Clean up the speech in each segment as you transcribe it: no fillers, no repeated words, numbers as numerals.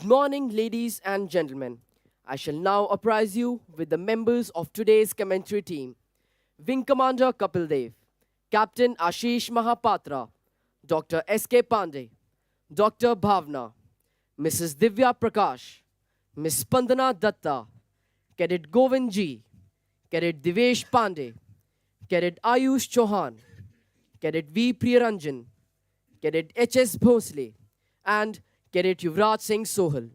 Good morning, ladies and gentlemen. I shall now apprise you with the members of today's commentary team. Wing Commander Kapil Dev, Captain Ashish Mahapatra, Dr. S.K. Pandey, Dr. Bhavna, Mrs. Divya Prakash, Ms. Spandana Datta, Cadet Govind G, Cadet Divesh Pandey, Cadet Ayush Chauhan, Cadet V. Priyaranjan, Cadet H.S. Bhosle, and Cadet Yuvraj Singh Sohal.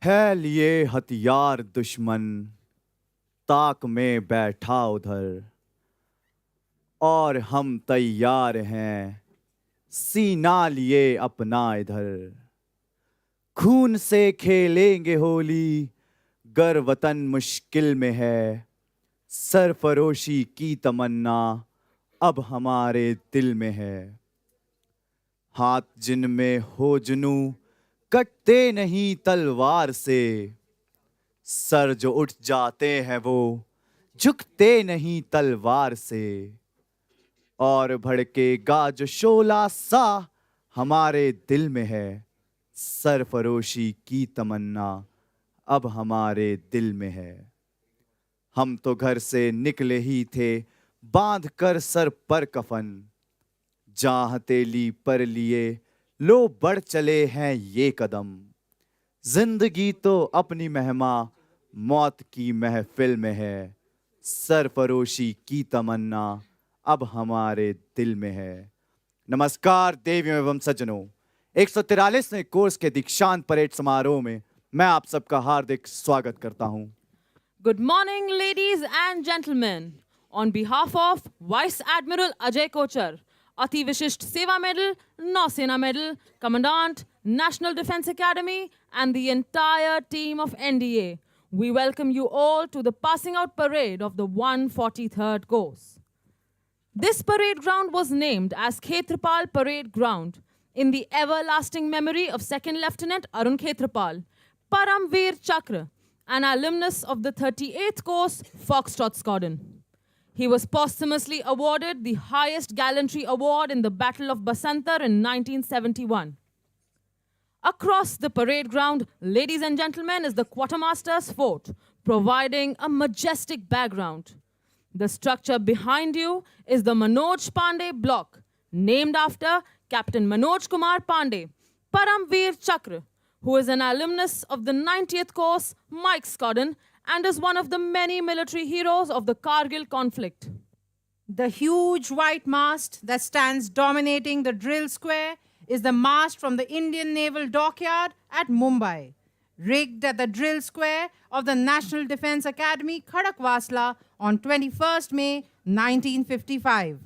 है लिए हथियार दुश्मन ताक में बैठा उधर और हम तैयार हैं सीना लिए अपना इधर खून से खेलेंगे होली गर वतन मुश्किल में है सरफरोशी की तमन्ना अब हमारे दिल में है हाथ जिनमें हो जुनू कटते नहीं तलवार से सर जो उठ जाते हैं वो झुकते नहीं तलवार से और भड़केगा जो शोला सा हमारे दिल में है सरफरोशी की तमन्ना अब हमारे दिल में है हम तो घर से निकले ही थे बांध कर सर पर कफन जहां हथेली पर लिए लो बढ़ चले हैं ये कदम जिंदगी तो अपनी मेहमा मौत की महफिल में है सरफरोशी की तमन्ना अब हमारे दिल में है। नमस्कार देवियों एवं सज्जनों, 143वें कोर्स के दीक्षांत परेड समारोह में मैं आप सबका हार्दिक स्वागत करता हूं। Good morning, ladies and gentlemen. On behalf of Vice Admiral Ajay Kochar, Ati Vishisht Seva Medal, Nausena Medal, Commandant, National Defense Academy, and the entire team of NDA, we welcome you all to the passing out parade of the 143rd course. This parade ground was named as Khetrapal Parade Ground in the everlasting memory of Second Lieutenant Arun Khetrapal, Paramveer Chakra, an alumnus of the 38th course, Foxtrot Squadron. He was posthumously awarded the highest gallantry award in the Battle of Basantar in 1971. Across the parade ground, ladies and gentlemen, is the Quartermaster's Fort, providing a majestic background. The structure behind you is the Manoj Pandey Block, named after Captain Manoj Kumar Pandey, Paramveer Chakra, who is an alumnus of the 90th course, Mike Squadron, and is one of the many military heroes of the Kargil conflict. The huge white mast that stands dominating the drill square is the mast from the Indian Naval Dockyard at Mumbai, rigged at the drill square of the National Defense Academy, Khadakwasla, on 21st May 1955.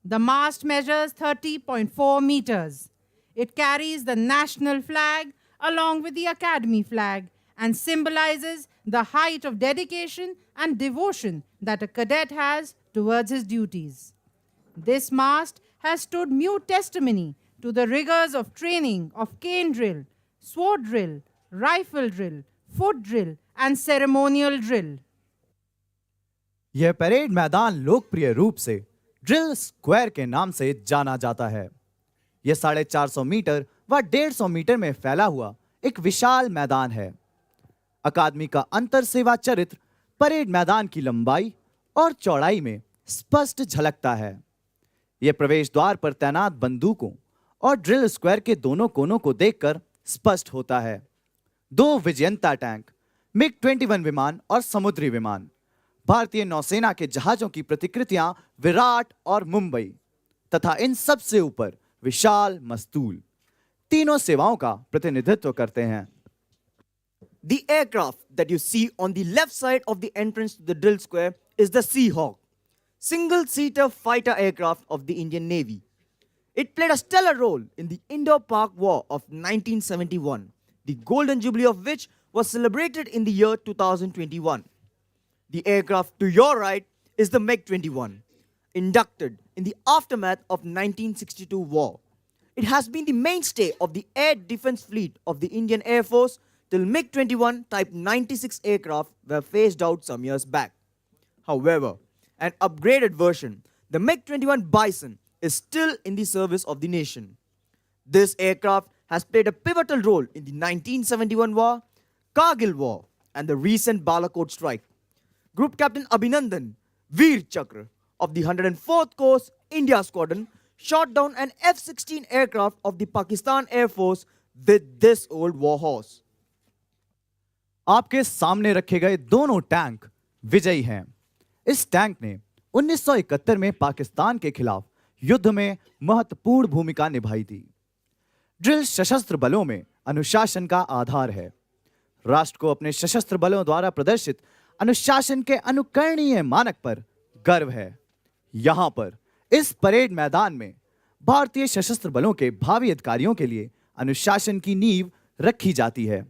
The mast measures 30.4 meters. It carries the national flag along with the Academy flag and symbolizes the height of dedication and devotion that a cadet has towards his duties. This mast has stood mute testimony to the rigors of training of cane drill, sword drill, rifle drill, foot drill, and ceremonial drill. यह parade मैदान लोकप्रिय रूप से drill square के नाम से जाना जाता है। यह 450 मीटर व 150 मीटर में फैला हुआ एक विशाल मैदान है। अकादमी का अंतर सेवा चरित्र परेड मैदान की लंबाई और चौड़ाई में स्पष्ट झलकता है। यह प्रवेश द्वार पर तैनात बंदूकों और ड्रिल स्क्वायर के दोनों कोनों को देखकर स्पष्ट होता है। 2 विजयंता टैंक, मिग 21 विमान और समुद्री विमान, भारतीय नौसेना के जहाजों की प्रतिकृतियां विराट और मुंबई तथा इन सब से ऊपर विशाल मस्तूल तीनों सेवाओं का प्रतिनिधित्व करते हैं। The aircraft that you see on the left side of the entrance to the drill square is the Seahawk, single-seater fighter aircraft of the Indian Navy. It played a stellar role in the Indo-Pak War of 1971, the golden jubilee of which was celebrated in the year 2021. The aircraft to your right is the MiG-21, inducted in the aftermath of 1962 war. It has been the mainstay of the air defense fleet of the Indian Air Force till MiG-21 Type 96 aircraft were phased out some years back. However, an upgraded version, the MiG-21 Bison, is still in the service of the nation. This aircraft has played a pivotal role in the 1971 war, Kargil War, and the recent Balakot strike. Group Captain Abhinandan Veer Chakra of the 104th Coast India Squadron shot down an F-16 aircraft of the Pakistan Air Force with this old war horse. आपके सामने रखे गए दोनों tank विजयी हैं। इस tank ने 1971 में पाकिस्तान के खिलाफ युद्ध में महत्वपूर्ण भूमिका निभाई थी। ड्रिल सशस्त्र बलों में अनुशासन का आधार है। राष्ट्र को अपने सशस्त्र बलों द्वारा प्रदर्शित अनुशासन के अनुकरणीय मानक पर गर्व है। यहां पर इस परेड मैदान में भारतीय सशस्त्र बलों के भावी अधिकारियों के लिए अनुशासन की नींव रखी जाती है।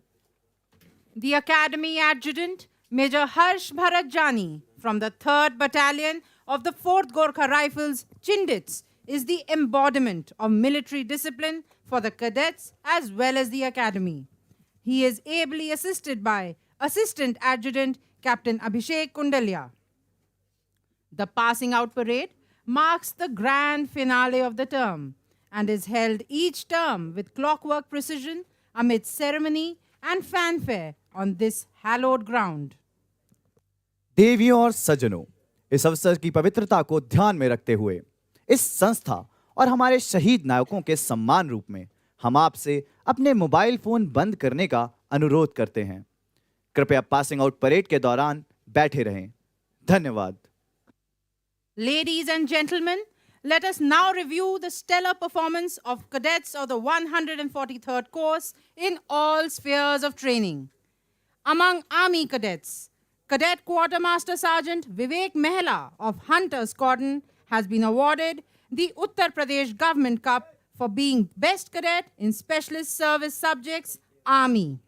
The Academy Adjutant, Major Harsh Bharat Jani from the 3rd Battalion of the 4th Gorkha Rifles, Chindits, is the embodiment of military discipline for the cadets as well as the Academy. He is ably assisted by Assistant Adjutant Captain Abhishek Kundalia. The passing out parade marks the grand finale of the term and is held each term with clockwork precision amid ceremony and fanfare on this hallowed ground. देवियों और सज्जनों, इस अवसर की पवित्रता को ध्यान में रखते हुए इस संस्था और हमारे शहीद नायकों के सम्मान रूप में हम आपसे अपने मोबाइल फोन बंद करने का अनुरोध करते हैं। कृपया पासिंग आउट परेड के दौरान बैठे रहें। धन्यवाद। Ladies and gentlemen, let us now review the stellar performance of cadets of the 143rd course in all spheres of training. Among Army cadets, Cadet Quartermaster Sergeant Vivek Mehla of Hunter Squadron has been awarded the Uttar Pradesh Government Cup for being Best Cadet in Specialist Service Subjects, Army.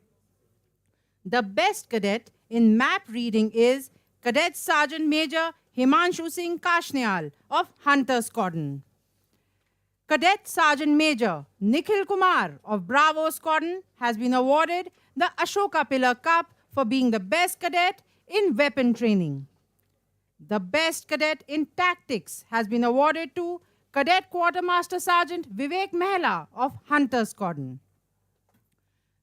The Best Cadet in map reading is Cadet Sergeant Major Himanshu Singh Kashnial of Hunter Squadron. Cadet Sergeant Major Nikhil Kumar of Bravo Squadron has been awarded the Ashoka Pillar Cup for being the best cadet in weapon training. The best cadet in tactics has been awarded to Cadet Quartermaster Sergeant Vivek Mehla of Hunter Squadron.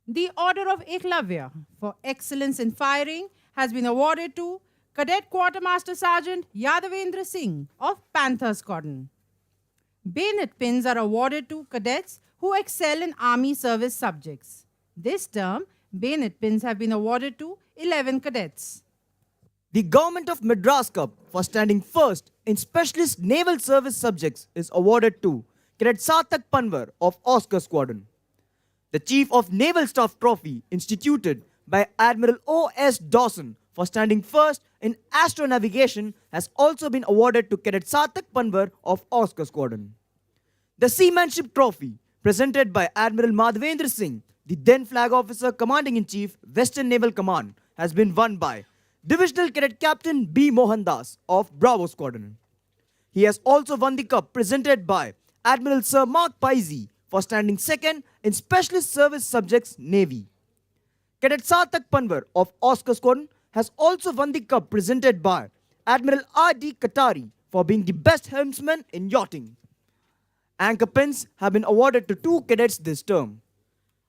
The Order of Eklavya for excellence in firing has been awarded to Cadet Quartermaster Sergeant Yadavendra Singh of Panther Squadron. Bayonet pins are awarded to cadets who excel in Army service subjects. This term, bayonet pins have been awarded to 11 cadets. The Government of Madras Cup for standing first in Specialist Naval Service Subjects is awarded to Cadet Sarthak Panwar of Oscar Squadron. The Chief of Naval Staff Trophy instituted by Admiral O.S. Dawson for standing first in astronavigation has also been awarded to Cadet Sarthak Panwar of Oscar Squadron. The Seamanship Trophy, presented by Admiral Madhavendra Singh, the then Flag Officer Commanding-in-Chief, Western Naval Command, has been won by Divisional Cadet Captain B. Mohan Das of Bravo Squadron. He has also won the cup presented by Admiral Sir Mark Paisi for standing second in Specialist Service Subjects, Navy. Cadet Sarthak Panwar of Oscar Squadron has also won the cup presented by Admiral R.D. Katari for being the best helmsman in yachting. Anchor pins have been awarded to 2 cadets this term.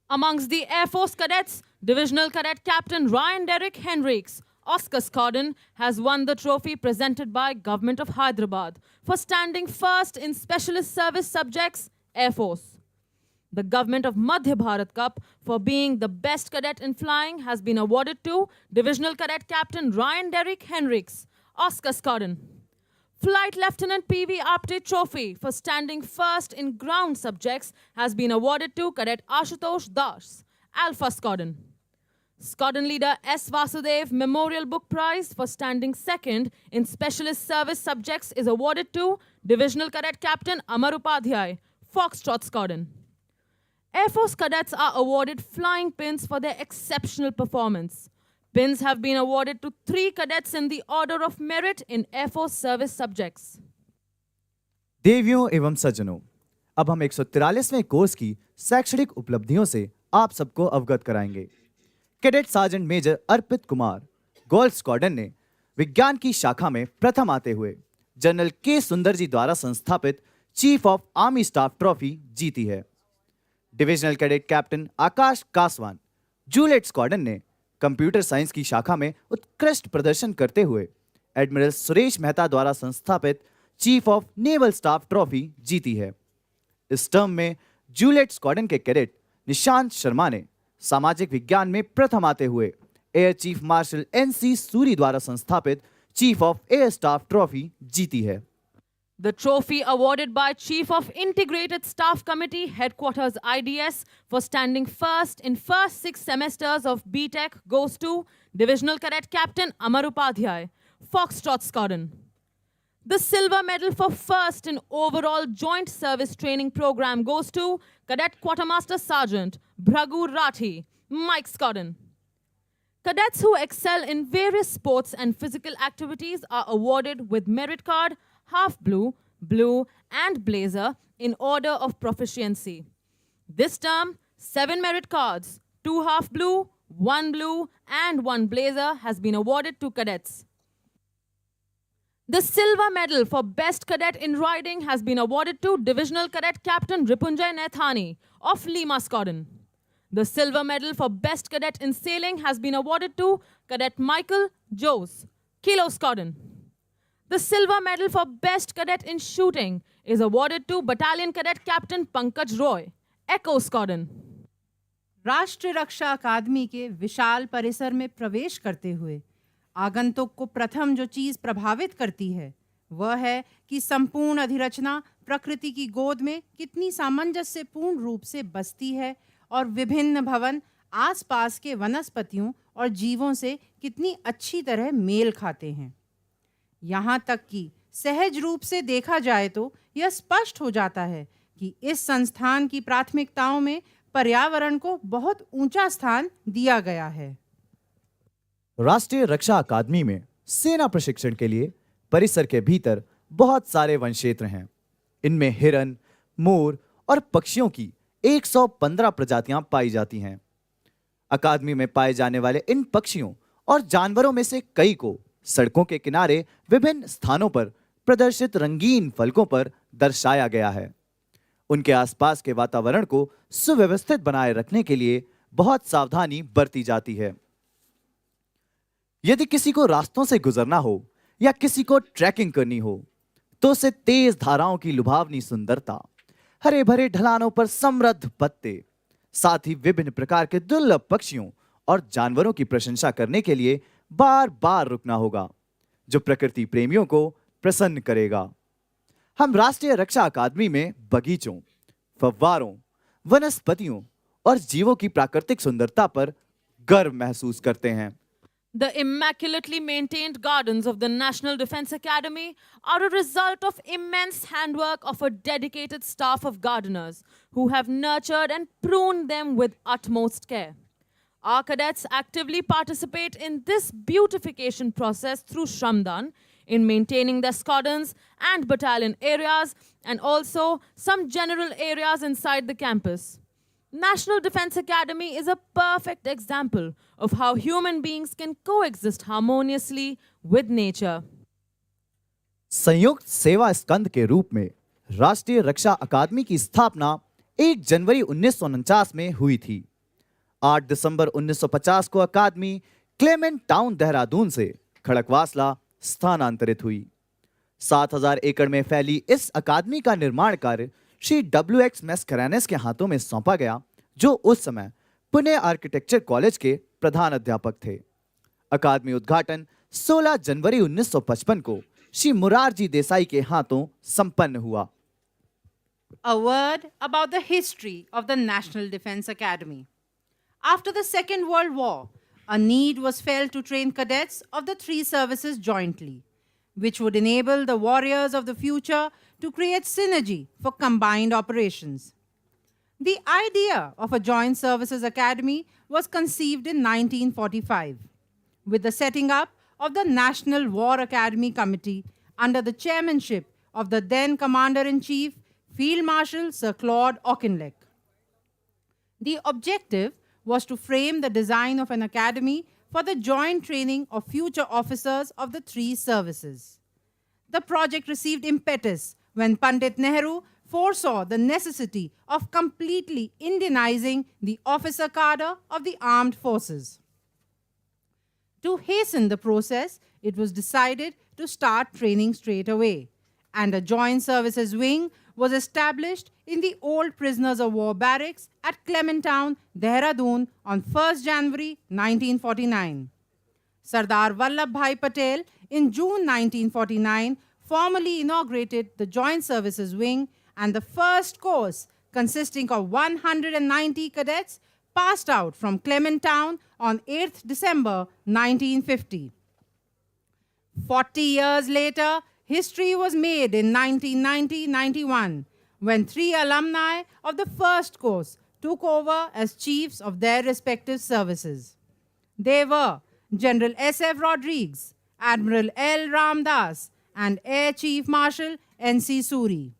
Amongst the Air Force cadets, Divisional Cadet Captain Ryan Derrick Hendricks, Oscar Squadron, has won the trophy presented by Government of Hyderabad for standing first in Specialist Service Subjects, Air Force. The Government of Madhya Bharat Cup for being the best cadet in flying has been awarded to Divisional Cadet Captain Ryan Derrick Hendricks, Oscar Squadron. Flight Lieutenant P.V. Apte Trophy for standing first in ground subjects has been awarded to Cadet Ashutosh Das, Alpha Squadron. Squadron Leader S. Vasudev Memorial Book Prize for standing second in Specialist Service Subjects is awarded to Divisional Cadet Captain Amar Upadhyay, Foxtrot Squadron. Air Force cadets are awarded flying pins for their exceptional performance. Pins have been awarded to 3 cadets in the Order of Merit in Air Force service subjects. देवियों एवं सज्जनों, अब हम 143वें course की शैक्षणिक उपलब्धियों से आप सबको अवगत कराएंगे। कैडेट सार्जेंट मेजर अर्पित कुमार गोल्ड स्क्वाड्रन ने विज्ञान की शाखा में प्रथम आते हुए जनरल के सुंदर जी द्वारा संस्थापित chief of army staff trophy जीती है। डिविजनल कैडेट कैप्टन आकाश कासवान जूलियट स्क्वाड्रन ने कंप्यूटर साइंस की शाखा में उत्कृष्ट प्रदर्शन करते हुए एडमिरल सुरेश मेहता द्वारा संस्थापित chief of naval staff trophy जीती है। इस टर्म में जूलियट स्क्वाड्रन के कैडेट निशांत शर्मा ने सामाजिक विज्ञान में प्रथम आते हुए air chief marshal NC Suri द्वारा संस्थापित chief of air staff trophy जीती है। The trophy awarded by Chief of Integrated Staff Committee, Headquarters IDS, for standing first in first 6 semesters of BTech goes to Divisional Cadet Captain Amar Upadhyay, Foxtrot Squadron. The silver medal for first in overall joint service training program goes to Cadet Quartermaster Sergeant Bhragu Rathi, Mike Squadron. Cadets who excel in various sports and physical activities are awarded with merit card, half blue, blue, and blazer in order of proficiency. This term, 7 merit cards, 2 half blue, 1 blue, and 1 blazer has been awarded to cadets. The silver medal for Best Cadet in Riding has been awarded to Divisional Cadet Captain Ripunjay Nathani of Lima Squadron. The silver medal for Best Cadet in Sailing has been awarded to Cadet Michael Jose, Kilo Squadron. The silver medal for Best Cadet in Shooting is awarded to Battalion Cadet Captain Pankaj Roy, Echo Squadron. राष्ट्रीय रक्षा अकादमी के विशाल परिसर में प्रवेश करते हुए आगंतुक को प्रथम जो चीज प्रभावित करती है वह है कि संपूर्ण अधिरचना प्रकृति की गोद में कितनी सामंजस्यपूर्ण रूप से बसती है और विभिन्न भवन आसपास के वनस्पतियों और जीवों से कितनी अच्छी तरह मेल खाते हैं। यहाँ तक कि सहज रूप से देखा जाए तो यह स्पष्ट हो जाता है कि इस संस्थान की प्राथमिकताओं में पर्यावरण को बहुत ऊंचा स्थान दिया गया है। राष्ट्रीय रक्षा अकादमी में सेना प्रशिक्षण के लिए परिसर के भीतर बहुत सारे वन क्षेत्र हैं। इनमें हिरन, मोर और पक्षियों की 115 प्रजातियां पाई जाती हैं। अकादमी में पाए जाने वाले इन पक्षियों और जानवरों में से कई को सड़कों के किनारे विभिन्न स्थानों पर प्रदर्शित रंगीन फलकों पर दर्शाया गया है। उनके आसपास के वातावरण को सुव्यवस्थित बनाए रखने के लिए बहुत सावधानी बरती जाती है। यदि किसी को रास्तों से गुजरना हो या किसी को ट्रैकिंग करनी हो तो उसे तेज धाराओं की लुभावनी सुंदरता, हरे भरे ढलानों पर समृद्ध पत्ते, साथ ही विभिन्न प्रकार के दुर्लभ पक्षियों और जानवरों की प्रशंसा करने के लिए बार बार रुकना होगा, जो प्रकृति प्रेमियों को प्रसन्न करेगा। हम राष्ट्रीय रक्षा अकादमी में बगीचों, फव्वारों, वनस्पतियों और जीवों की प्राकृतिक सुंदरता पर गर्व महसूस करते हैं। The immaculately maintained gardens of the National Defense Academy are a result of immense handwork of a dedicated staff of gardeners who have nurtured and pruned them with utmost care. Our cadets actively participate in this beautification process through Shramdan in maintaining their squadrons and battalion areas and also some general areas inside the campus. National Defense Academy is a perfect example of how human beings can coexist harmoniously with nature. संयुक्त सेवा स्कंद के रूप में राष्ट्रीय रक्षा अकादमी की स्थापना 1 जनवरी 1949 में हुई थी। 8 दिसंबर 1950 को अकादमी क्लेमेंट टाउन देहरादून से खड़कवासला स्थानांतरित हुई। 7000 एकड़ में फैली इस अकादमी का निर्माण कार्य श्री WX मैस्करेनस के हाथों में सौंपा गया, जो उस समय पुणे आर्किटेक्चर कॉलेज के प्रधान अध्यापक थे। अकादमी उद्घाटन 16 जनवरी 1955 को श्री मुरारजी देसाई के हाथों संपन्न हुआ। A word about the history of the National Defense Academy. After the Second World War, a need was felt to train cadets of the 3 services jointly, which would enable the warriors of the future to create synergy for combined operations. The idea of a Joint Services Academy was conceived in 1945 with the setting up of the National War Academy Committee under the chairmanship of the then Commander-in-Chief, Field Marshal Sir Claude Auchinleck. The objective was to frame the design of an academy for the joint training of future officers of the three services. The project received impetus when Pandit Nehru foresaw the necessity of completely Indianizing the officer cadre of the armed forces. To hasten the process, it was decided to start training straight away, and a joint services wing was established in the old prisoners of war barracks at Clementown, Dehradun on 1st January 1949. Sardar Vallabhbhai Patel in June 1949 formally inaugurated the Joint Services Wing, and the first course, consisting of 190 cadets, passed out from Clementown on 8th December 1950. 40 years later, history was made in 1990-91 when 3 alumni of the first course took over as chiefs of their respective services. They were General S.F. Rodriguez, Admiral L. Ramdas, and Air Chief Marshal N.C. Suri.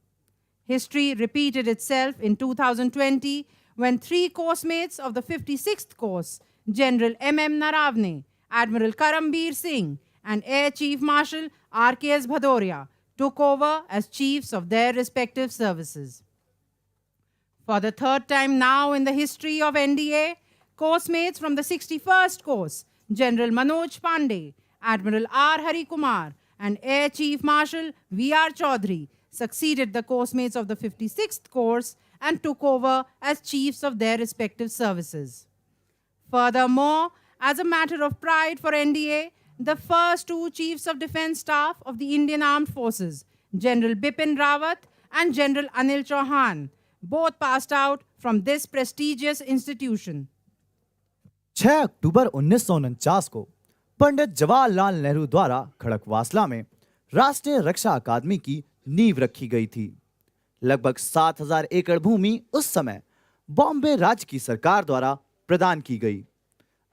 History repeated itself in 2020 when 3 course mates of the 56th course, General M.M. Naravne, Admiral Karambir Singh, and Air Chief Marshal R.K.S. Bhadoria took over as chiefs of their respective services. For the third time now in the history of NDA, course mates from the 61st course, General Manoj Pandey, Admiral R. Hari Kumar, and Air Chief Marshal V.R. Chaudhary succeeded the course mates of the 56th course and took over as chiefs of their respective services. Furthermore, as a matter of pride for NDA, the first 2 chiefs of defense staff of the Indian Armed Forces, General Bipin Rawat and General Anil Chauhan, both passed out from this prestigious institution. 6 अक्टूबर 1949 को पंडित जवाहरलाल नेहरू द्वारा खड़कवासला में राष्ट्रीय रक्षा अकादमी की नींव रखी गई थी। लगभग 7,000 एकड़ भूमि उस समय बॉम्बे राज्य की सरकार द्वारा प्रदान की गई।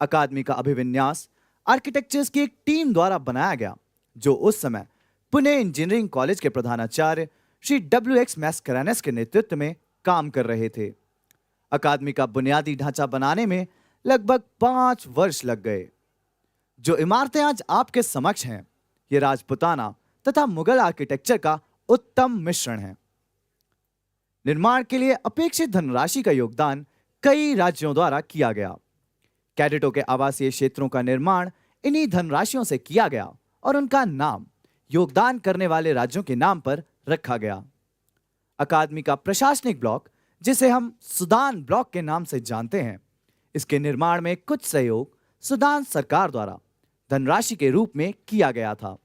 अकादमी का अभिविन्यास आर्किटेक्चर्स की एक टीम द्वारा बनाया गया, जो उस समय पुणे इंजीनियरिंग कॉलेज के प्रधानाचार्य श्री W.X. मैस्करेनस के नेतृत्व में काम कर रहे थे। अकादमी का बुनियादी ढांचा बनाने में लगभग 5 वर्ष लग गए। जो इमारतें आज आपके समक्ष हैं, ये राजपुताना तथा मुगल आर्किटेक्चर का उत्तम मिश्रण है। निर्माण के लिए अपेक्षित धनराशि का योगदान कई राज्यों द्वारा किया गया। कैडेटों के आवासीय क्षेत्रों का निर्माण इन्हीं धनराशियों से किया गया और उनका नाम योगदान करने वाले राज्यों के नाम पर रखा गया। अकादमी का प्रशासनिक ब्लॉक, जिसे हम सूडान ब्लॉक के नाम से जानते हैं, इसके निर्माण में कुछ सहयोग सूडान सरकार द्वारा धनराशि के रूप में किया गया था।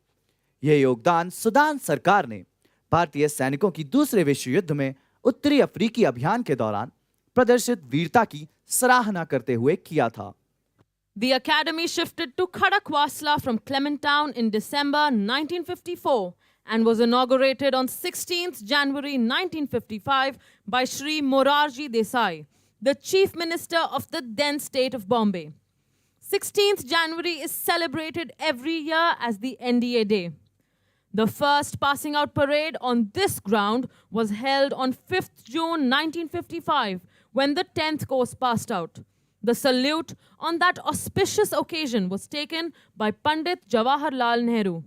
यह योगदान सूडान सरकार ने भारतीय सैनिकों की दूसरे विश्व युद्ध में उत्तरी अफ्रीकी अभियान के दौरान प्रदर्शित वीरता की सराहना करते हुए किया था। The academy shifted to Khadakwasla from Clementown in December 1954 and was inaugurated on 16th January 1955 by Shri Morarji Desai, the Chief Minister of the then state of Bombay. 16th January is celebrated every year as the NDA Day. The first passing out parade on this ground was held on 5th June 1955 when the 10th course passed out. The salute on that auspicious occasion was taken by Pandit Jawaharlal Nehru.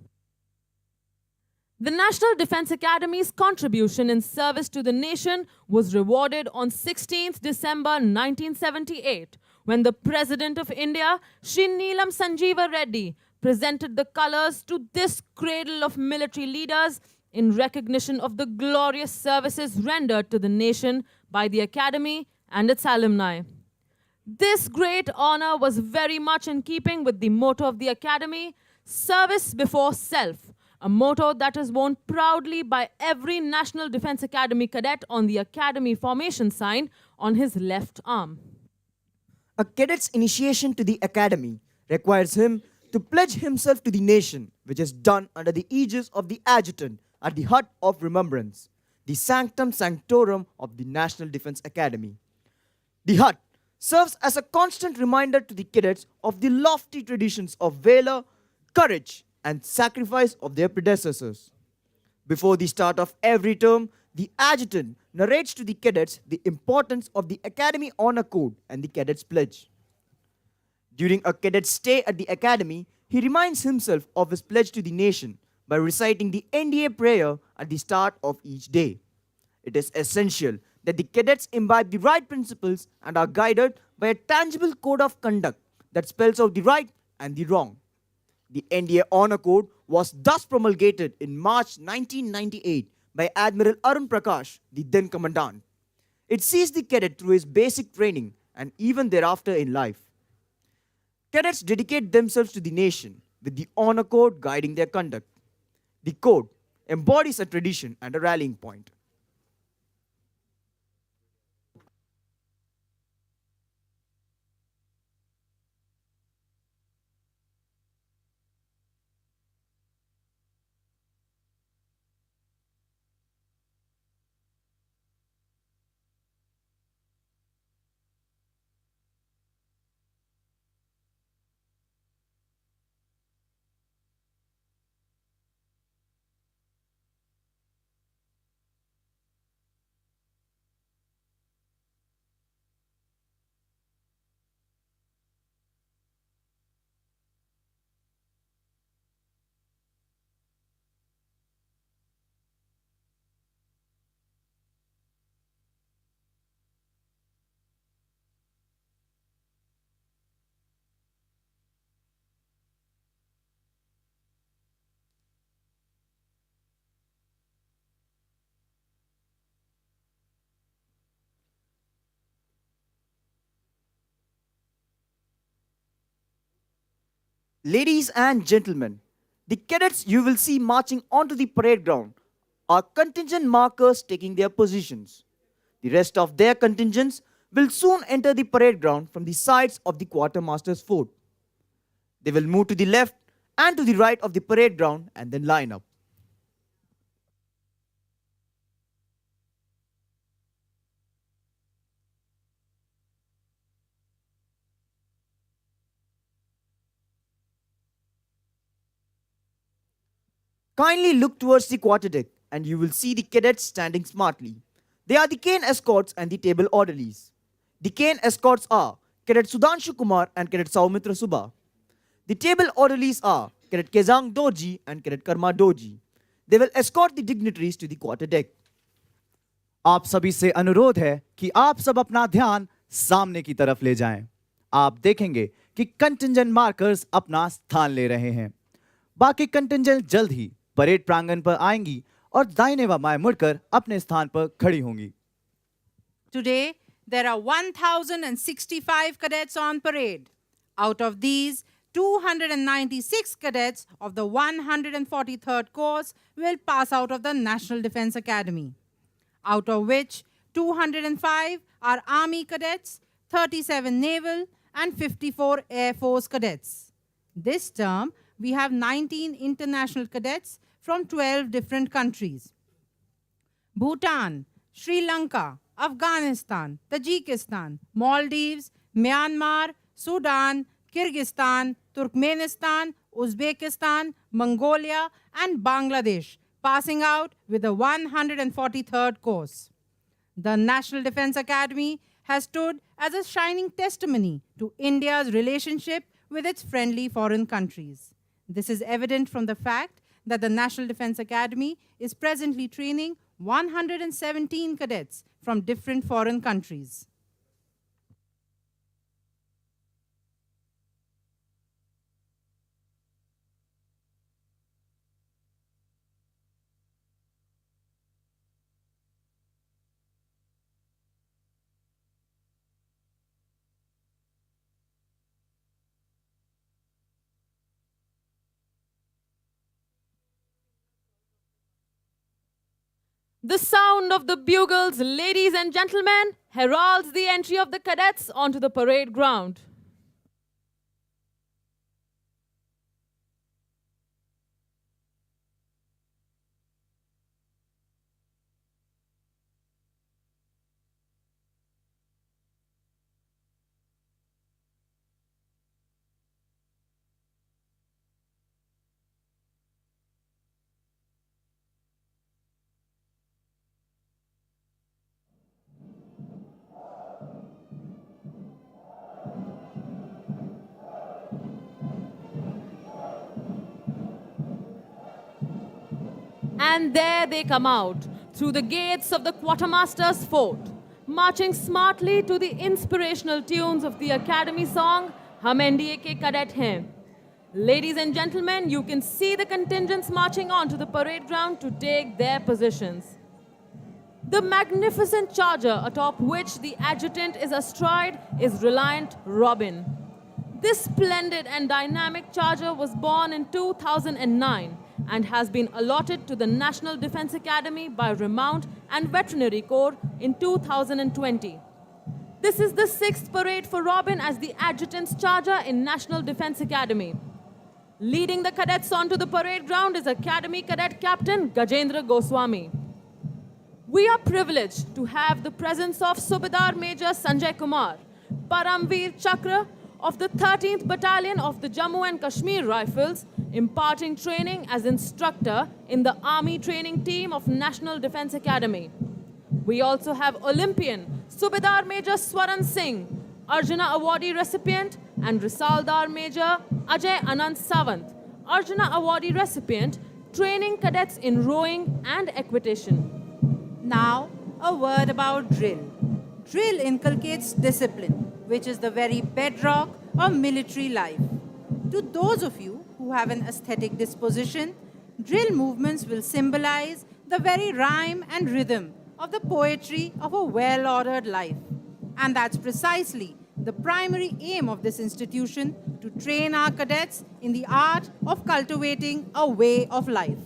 The National Defence Academy's contribution in service to the nation was rewarded on 16th December 1978 when the President of India, Shri Neelam Sanjeeva Reddy, presented the colours to this cradle of military leaders in recognition of the glorious services rendered to the nation by the Academy and its alumni. This great honour was very much in keeping with the motto of the Academy, Service Before Self, a motto that is worn proudly by every National Defence Academy cadet on the Academy formation sign on his left arm. A cadet's initiation to the academy requires him to pledge himself to the nation, which is done under the aegis of the adjutant at the Hut of Remembrance, the sanctum sanctorum of the National Defense Academy. The hut serves as a constant reminder to the cadets of the lofty traditions of valor, courage, and sacrifice of their predecessors. Before the start of every term, the adjutant narrates to the cadets the importance of the Academy Honor Code and the Cadets Pledge. During a cadet's stay at the Academy, he reminds himself of his pledge to the nation by reciting the NDA prayer at the start of each day. It is essential that the cadets imbibe the right principles and are guided by a tangible code of conduct that spells out the right and the wrong. The NDA Honor Code was thus promulgated in March 1998 by Admiral Arun Prakash, the then Commandant. It sees the cadet through his basic training and even thereafter in life. Cadets dedicate themselves to the nation with the Honor Code guiding their conduct. The code embodies a tradition and a rallying point. Ladies and gentlemen, the cadets you will see marching onto the parade ground are contingent markers taking their positions. The rest of their contingents will soon enter the parade ground from the sides of the quartermaster's fort. They will move to the left and to the right of the parade ground and then line up. Kindly look towards the quarterdeck and you will see the cadets standing smartly. They are the cane escorts and the table orderlies. The cane escorts are Cadet Sudhanshu Kumar and Cadet Saumitra Subha. The table orderlies are Cadet Kezang Doji and Cadet Karma Doji. They will escort the dignitaries to the quarterdeck. आप सभी से अनुरोध है कि आप सब अपना ध्यान सामने की तरफ ले जाएं। आप देखेंगे कि कंटिंजेंट मार्कर्स अपना स्थान ले रहे हैं। बाकी कंटिंजेंट जल्द ही परेड प्रांगण पर आएंगी और दाहिने व बाएं मुड़कर अपने स्थान पर खड़ी होंगी। Today, there are 1,065 cadets on parade. Out of these, 296 cadets of the 143rd course will pass out of the National Defense Academy, out of which 205 are Army cadets, 37 Naval, and 54 Air Force cadets. This term, we have 19 international cadets from 12 different countries: Bhutan, Sri Lanka, Afghanistan, Tajikistan, Maldives, Myanmar, Sudan, Kyrgyzstan, Turkmenistan, Uzbekistan, Mongolia, and Bangladesh, passing out with the 143rd course. The National Defense Academy has stood as a shining testimony to India's relationship with its friendly foreign countries. This is evident from the fact that the National Defense Academy is presently training 117 cadets from different foreign countries. The sound of the bugles, ladies and gentlemen, heralds the entry of the cadets onto the parade ground. And there they come out through the gates of the quartermaster's fort, marching smartly to the inspirational tunes of the Academy song Hum NDA Ke Cadet Hain. Ladies and gentlemen, you can see the contingents marching on to the parade ground to take their positions. The magnificent charger atop which the adjutant is astride is Reliant Robin. This splendid and dynamic charger was born in 2009 and has been allotted to the National Defense Academy by Remount and Veterinary Corps in 2020. This is the 6th parade for Robin as the adjutant's charger in National Defense Academy. Leading the cadets onto the parade ground is Academy Cadet Captain Gajendra Goswami. We are privileged to have the presence of Subedar Major Sanjay Kumar, Paramveer Chakra of the 13th Battalion of the Jammu and Kashmir Rifles, imparting training as instructor in the Army training team of National Defense Academy. We also have Olympian Subedar Major Swaran Singh, Arjuna Awardee recipient, and Risaldar Major Ajay Anand Sawant, Arjuna Awardee recipient, training cadets in rowing and equitation. Now, a word about drill. Drill inculcates discipline, which is the very bedrock of military life. To those of you who have an aesthetic disposition, drill movements will symbolize the very rhyme and rhythm of the poetry of a well-ordered life. And that's precisely the primary aim of this institution, to train our cadets in the art of cultivating a way of life.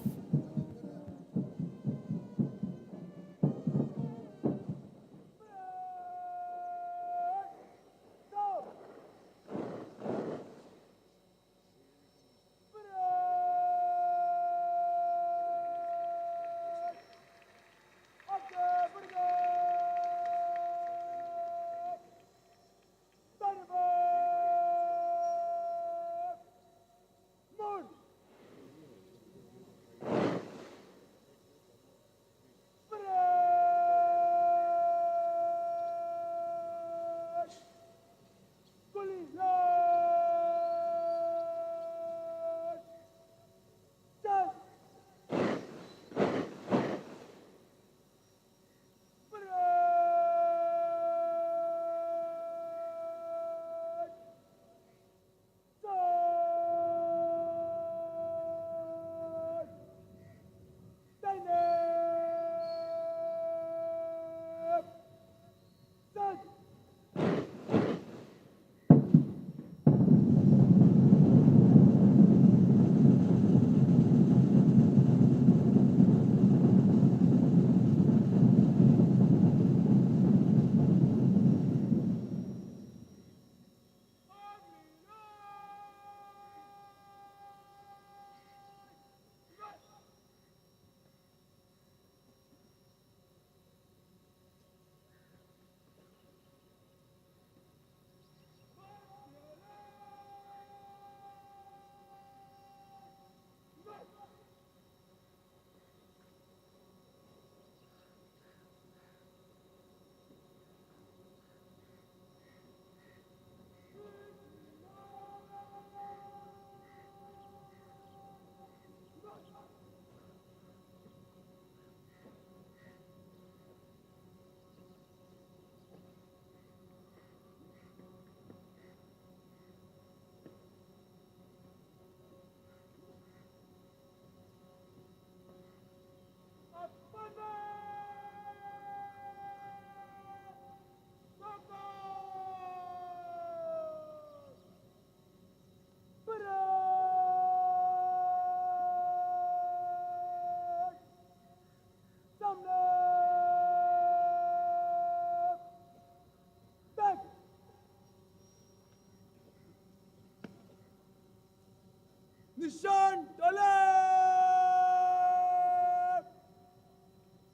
निशान डाले,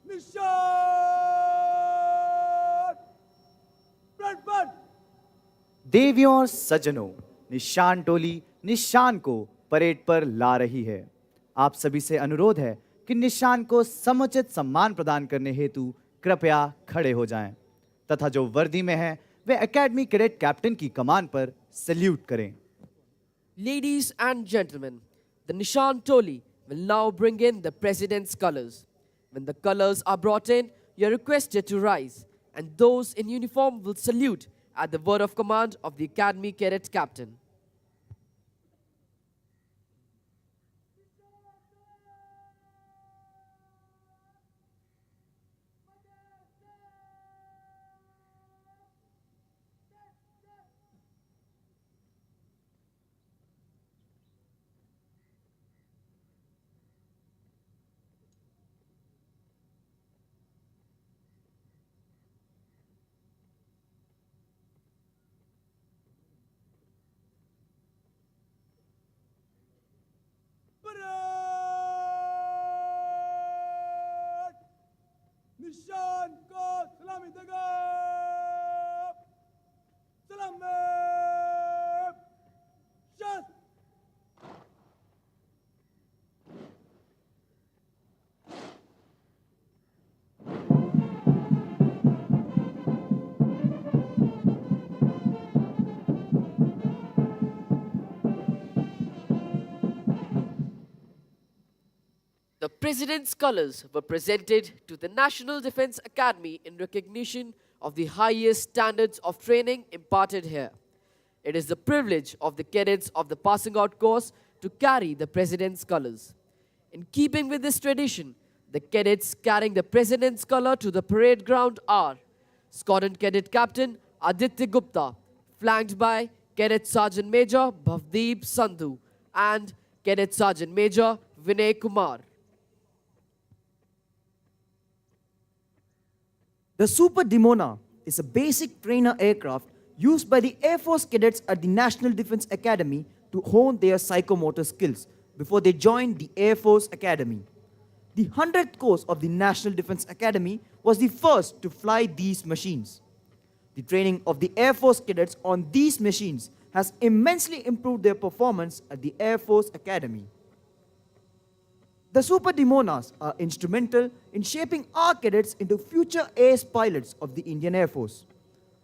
निशान front. देवियों और सज्जनों, निशान टोली निशान को parade पर ला रही है। आप सभी से अनुरोध है कि निशान को समुचित सम्मान प्रदान करने हेतु कृपया खड़े हो जाएं तथा जो वर्दी में है वे एकेडमी कैडेट कैप्टन की कमान पर सैल्यूट करें। Ladies and gentlemen, the Nishan Toli will now bring in the President's colors. When the colors are brought in, you are requested to rise, and those in uniform will salute at the word of command of the Academy Cadet Captain. निशान को सलामी देगा सलाम शस्त्र The President's colors were presented to the National Defense Academy in recognition of the highest standards of training imparted here. It is the privilege of the cadets of the passing out course to carry the President's colors. In keeping with this tradition, the cadets carrying the President's color to the parade ground are Squadron Cadet Captain Aditya Gupta, flanked by Cadet Sergeant Major Bhavdeep Sandhu and Cadet Sergeant Major Vinay Kumar. The Super Dimona is a basic trainer aircraft used by the Air Force cadets at the National Defense Academy to hone their psychomotor skills before they join the Air Force Academy. The 100th course of the National Defense Academy was the first to fly these machines. The training of the Air Force cadets on these machines has immensely improved their performance at the Air Force Academy. The Super Demonas are instrumental in shaping our cadets into future ace pilots of the Indian Air Force.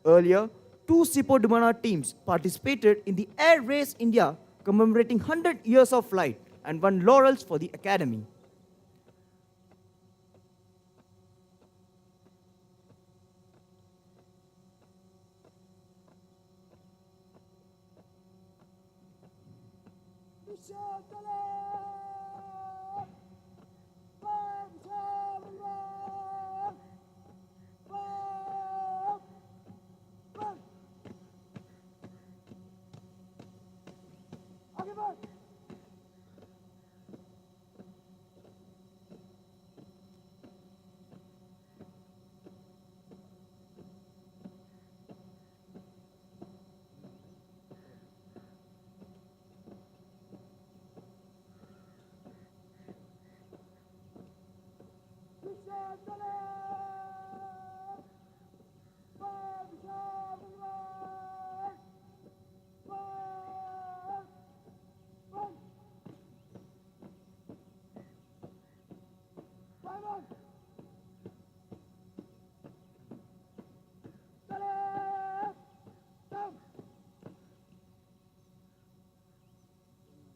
Earlier, 2 Super Demona teams participated in the Air Race India commemorating 100 years of flight and won laurels for the Academy. निशान तलाश balm सामने balm balm आगे बढ़ निशान तलाश balm सामने balm balm balm तलाश balm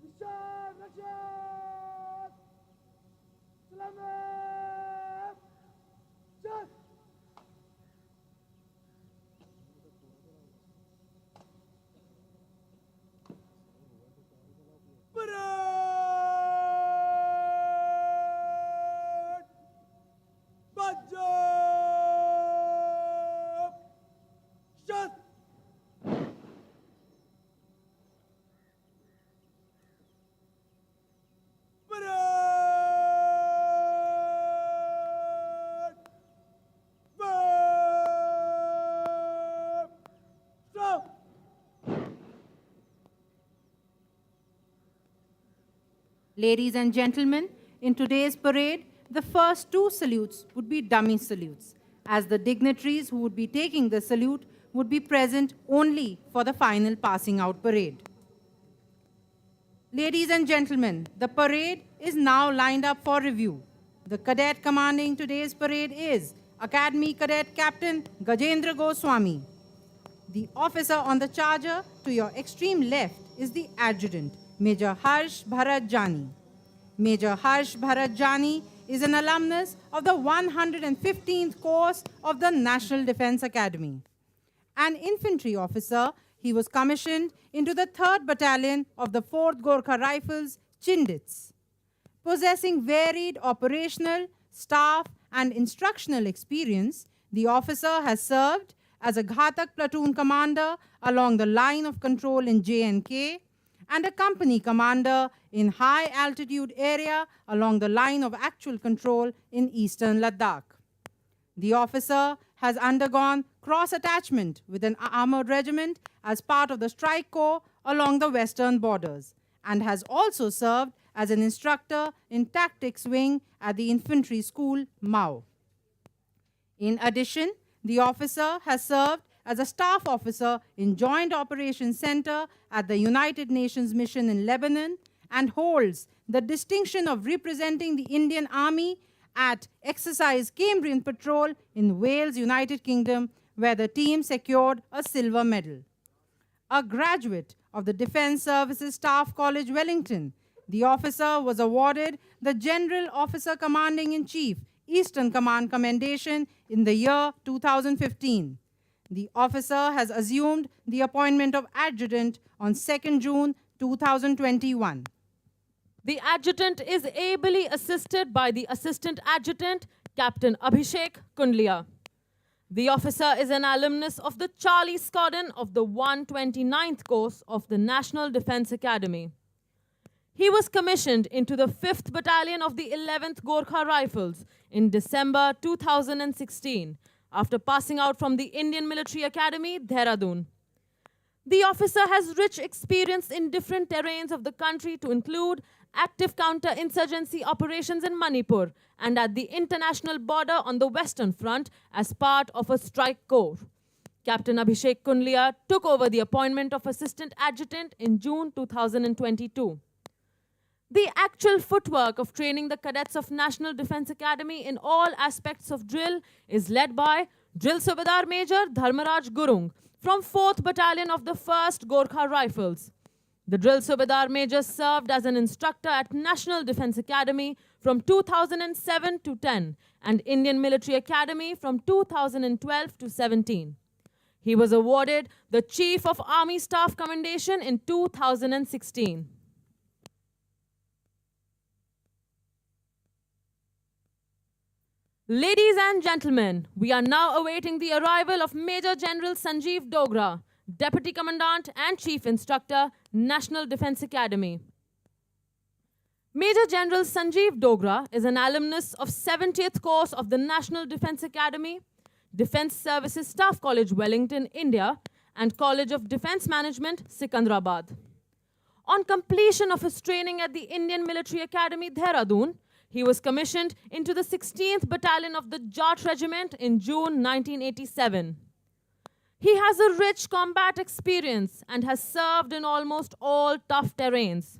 निशान रशाद सलामत जय Parade! Punjab! Shut! Parade! Bam! Stop! Ladies and gentlemen, in today's parade, the first 2 salutes would be dummy salutes, as the dignitaries who would be taking the salute would be present only for the final passing out parade. Ladies and gentlemen, the parade is now lined up for review. The cadet commanding today's parade is Academy Cadet Captain Gajendra Goswami. The officer on the charger to your extreme left is the adjutant, Major Harsh Bharat Jani. Major Harsh Bharat Jani is an alumnus of the 115th course of the National Defense Academy. An infantry officer, he was commissioned into the 3rd Battalion of the 4th Gorkha Rifles, Chindits. Possessing varied operational, staff, and instructional experience, the officer has served as a Ghatak platoon commander along the line of control in J&K and a company commander in high altitude area along the line of actual control in eastern Ladakh. The officer has undergone cross-attachment with an armored regiment as part of the Strike Corps along the western borders and has also served as an instructor in Tactics Wing at the Infantry School, Mao. In addition, the officer has served as a staff officer in Joint Operations Center at the United Nations Mission in Lebanon and holds the distinction of representing the Indian Army at Exercise Cambrian Patrol in Wales, United Kingdom, where the team secured a silver medal. A graduate of the Defense Services Staff College, Wellington, the officer was awarded the General Officer Commanding-in-Chief, Eastern Command Commendation in the year 2015. The officer has assumed the appointment of adjutant on 2nd June 2021. The adjutant is ably assisted by the assistant adjutant, Captain Abhishek Kundlia. The officer is an alumnus of the Charlie Squadron of the 129th course of the National Defense Academy. He was commissioned into the 5th Battalion of the 11th Gorkha Rifles in December 2016 after passing out from the Indian Military Academy, Dehradun. The officer has rich experience in different terrains of the country to include active counter-insurgency operations in Manipur and at the international border on the Western Front as part of a strike corps. Captain Abhishek Kundlia took over the appointment of Assistant Adjutant in June 2022. The actual footwork of training the cadets of National Defense Academy in all aspects of drill is led by Drill Subedar Major Dharmaraj Gurung from 4th Battalion of the 1st Gorkha Rifles. The Drill Subedar Major served as an instructor at National Defense Academy from 2007 to 10 and Indian Military Academy from 2012 to 17. He was awarded the Chief of Army Staff Commendation in 2016. Ladies and gentlemen, we are now awaiting the arrival of Major General Sanjeev Dogra, Deputy Commandant and Chief Instructor, National Defense Academy. Major General Sanjeev Dogra is an alumnus of 70th course of the National Defense Academy, Defense Services Staff College, Wellington, India, and College of Defense Management, Sikandrabad. On completion of his training at the Indian Military Academy, Dehradun, he was commissioned into the 16th Battalion of the Jat Regiment in June 1987. He has a rich combat experience and has served in almost all tough terrains.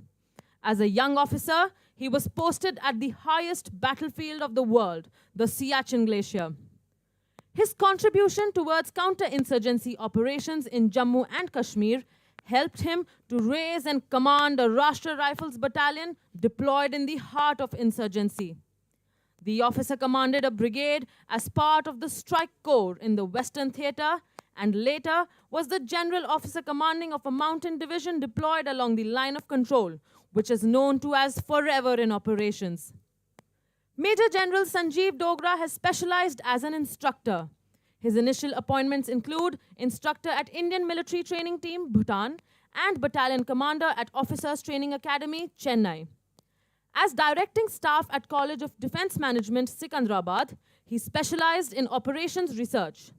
As a young officer, he was posted at the highest battlefield of the world, the Siachen Glacier. His contribution towards counter-insurgency operations in Jammu and Kashmir helped him to raise and command a Rashtra Rifles battalion deployed in the heart of insurgency. The officer commanded a brigade as part of the Strike Corps in the Western Theatre and later was the general officer commanding of a mountain division deployed along the line of control, which is known to as Forever in Operations. Major General Sanjeev Dogra has specialized as an instructor. His initial appointments include instructor at Indian Military Training Team, Bhutan, and battalion commander at Officers Training Academy, Chennai. As directing staff at College of Defense Management, Sikandrabad, he specialized in operations research.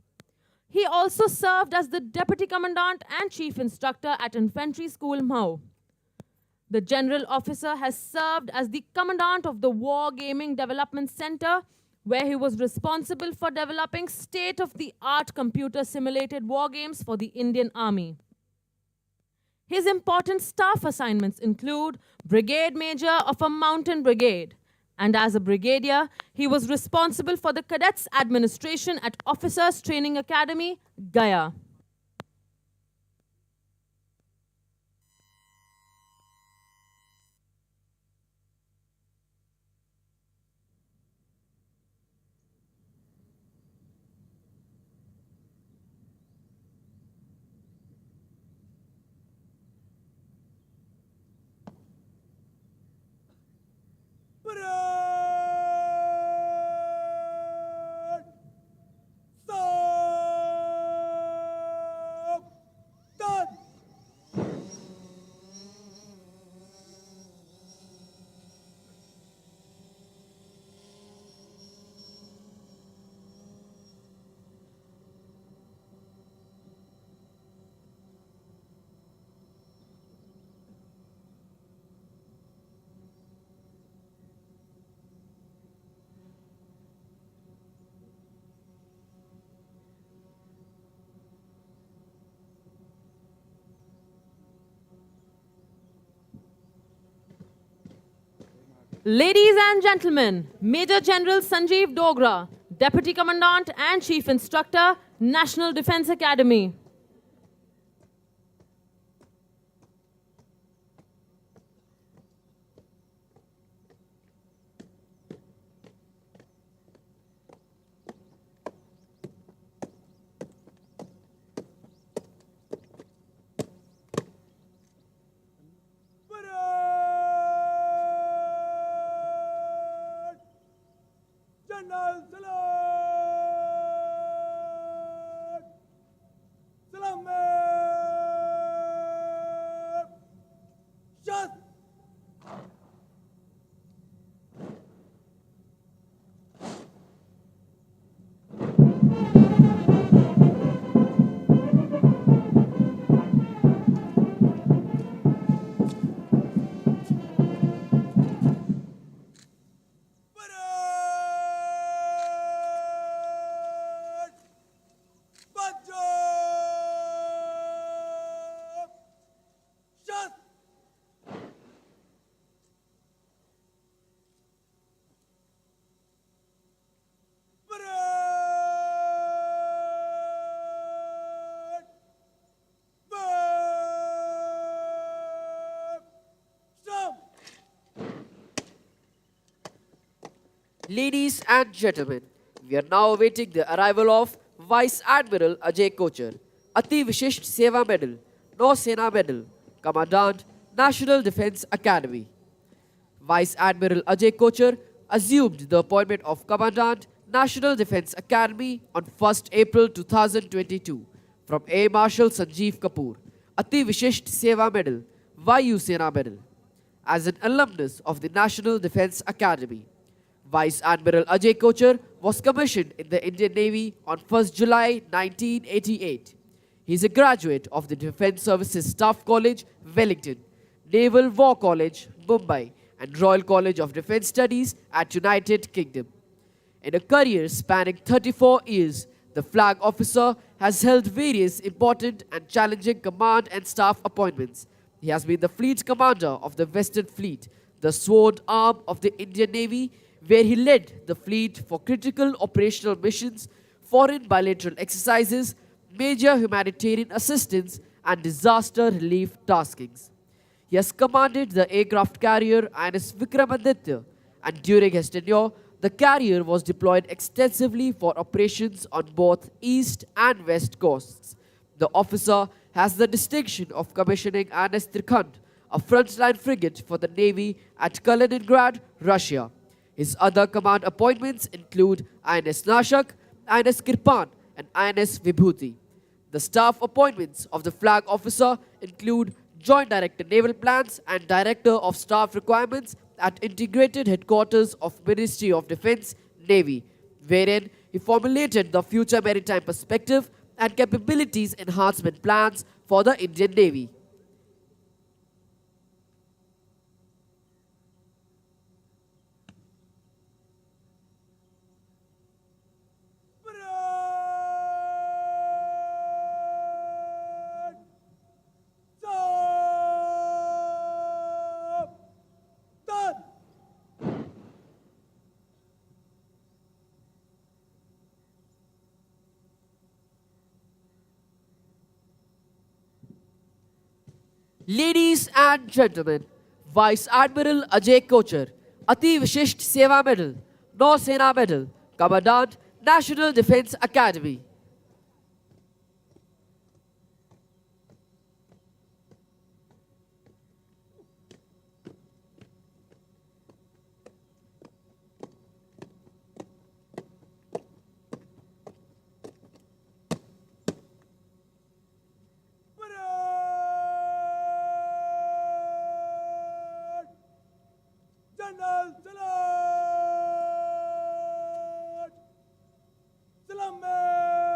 He also served as the Deputy Commandant and Chief Instructor at Infantry School, Mao. The General Officer has served as the Commandant of the War Gaming Development Center, where he was responsible for developing state-of-the-art computer-simulated war games for the Indian Army. His important staff assignments include Brigade Major of a Mountain Brigade, and as a brigadier, he was responsible for the cadets administration at Officers Training Academy, Gaya. Ladies and gentlemen, Major General Sanjeev Dogra, Deputy Commandant and Chief Instructor, National Defense Academy. Parade! General salute! Salame! Shot! Parade! Bajo! Shot! Parade! Back! Stop! Ladies and gentlemen, we are now awaiting the arrival of Vice Admiral Ajay Kochar, Ati Vishisht Seva Medal, Nau Sena Medal, Commandant, National Defense Academy. Vice Admiral Ajay Kochar assumed the appointment of Commandant, National Defense Academy on 1st April 2022 from Air Marshal Sanjeev Kapoor, Ati Vishisht Seva Medal, Vayu Sena Medal. As an alumnus of the National Defense Academy, Vice Admiral Ajay Kochar was commissioned in the Indian Navy on 1st July 1988. He is a graduate of the Defence Services Staff College, Wellington, Naval War College, Mumbai, and Royal College of Defence Studies at United Kingdom. In a career spanning 34 years, the flag officer has held various important and challenging command and staff appointments. He has been the fleet commander of the Western Fleet, the sword arm of the Indian Navy, where he led the fleet for critical operational missions, foreign bilateral exercises, major humanitarian assistance, and disaster relief taskings. He has commanded the aircraft carrier INS Vikramaditya, and during his tenure, the carrier was deployed extensively for operations on both east and west coasts. The officer has the distinction of commissioning INS Trikhand, a frontline frigate for the Navy at Kaliningrad, Russia. His other command appointments include INS Nashak, INS Kirpan, and INS Vibhuti. The staff appointments of the flag officer include Joint Director Naval Plans and Director of Staff Requirements at Integrated Headquarters of Ministry of Defence, Navy, wherein he formulated the future maritime perspective and capabilities enhancement plans for the Indian Navy. Parade! Stop! Done! Ladies and gentlemen, Vice Admiral Ajay Kochar, Ati Vishisht Seva Medal, Nau Sena Medal, Commandant, National Defense Academy. Parade! General salute! Salame!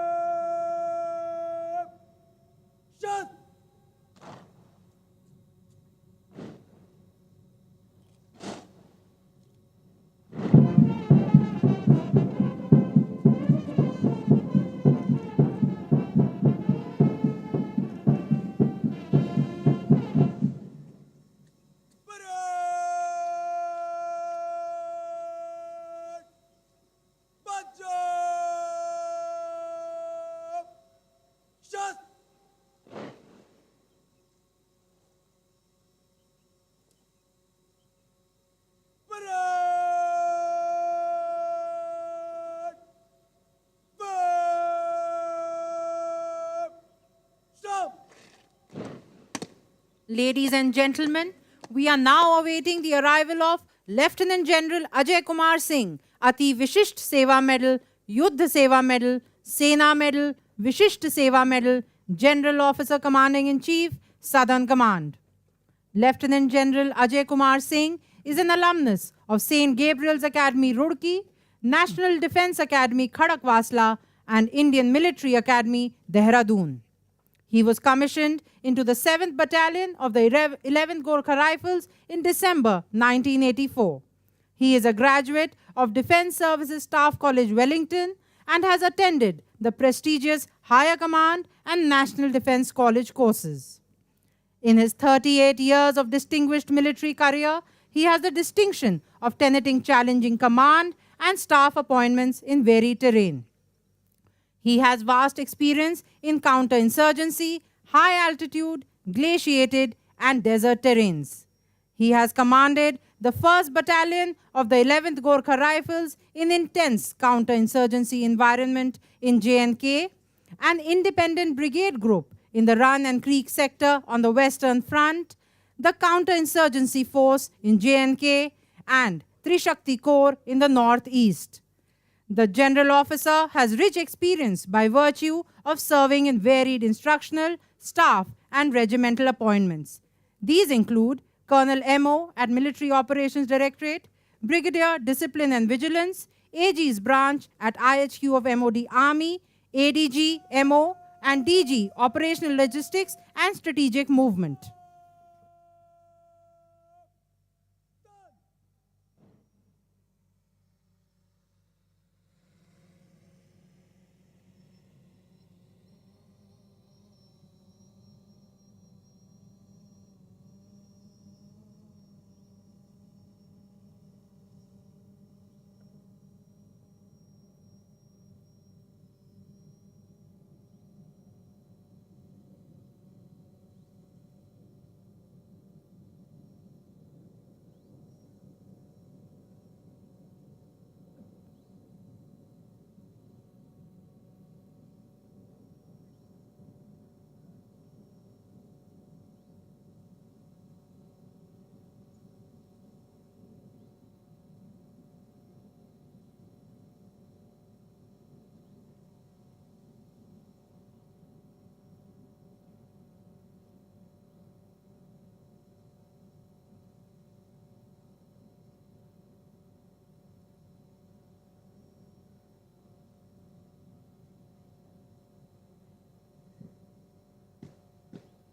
Ladies and gentlemen, we are now awaiting the arrival of Lieutenant General Ajay Kumar Singh, Ati Vishisht Seva Medal, Yuddha Seva Medal, Sena Medal, Vishisht Seva Medal, General Officer Commanding in Chief, Southern Command. Lieutenant General Ajay Kumar Singh is an alumnus of St. Gabriel's Academy, Roorkee, National Defence Academy, Khadakwasla, and Indian Military Academy, Dehradun. He was commissioned into the 7th Battalion of the 11th Gorkha Rifles in December 1984. He is a graduate of Defence Services Staff College, Wellington, and has attended the prestigious Higher Command and National Defence College courses. In his 38 years of distinguished military career, he has the distinction of tenanting challenging command and staff appointments in varied terrain. He has vast experience in counterinsurgency, high altitude, glaciated, and desert terrains. He has commanded the 1st Battalion of the 11th Gorkha Rifles in intense counterinsurgency environment in J&K, an independent brigade group in the Run and Creek sector on the Western Front, the counterinsurgency force in J&K, and Trishakti Corps in the Northeast. The general officer has rich experience by virtue of serving in varied instructional, staff, and regimental appointments. These include Colonel M.O. at Military Operations Directorate, Brigadier Discipline and Vigilance, AG's branch at IHQ of MOD Army, ADG, MO, and DG Operational Logistics and Strategic Movement.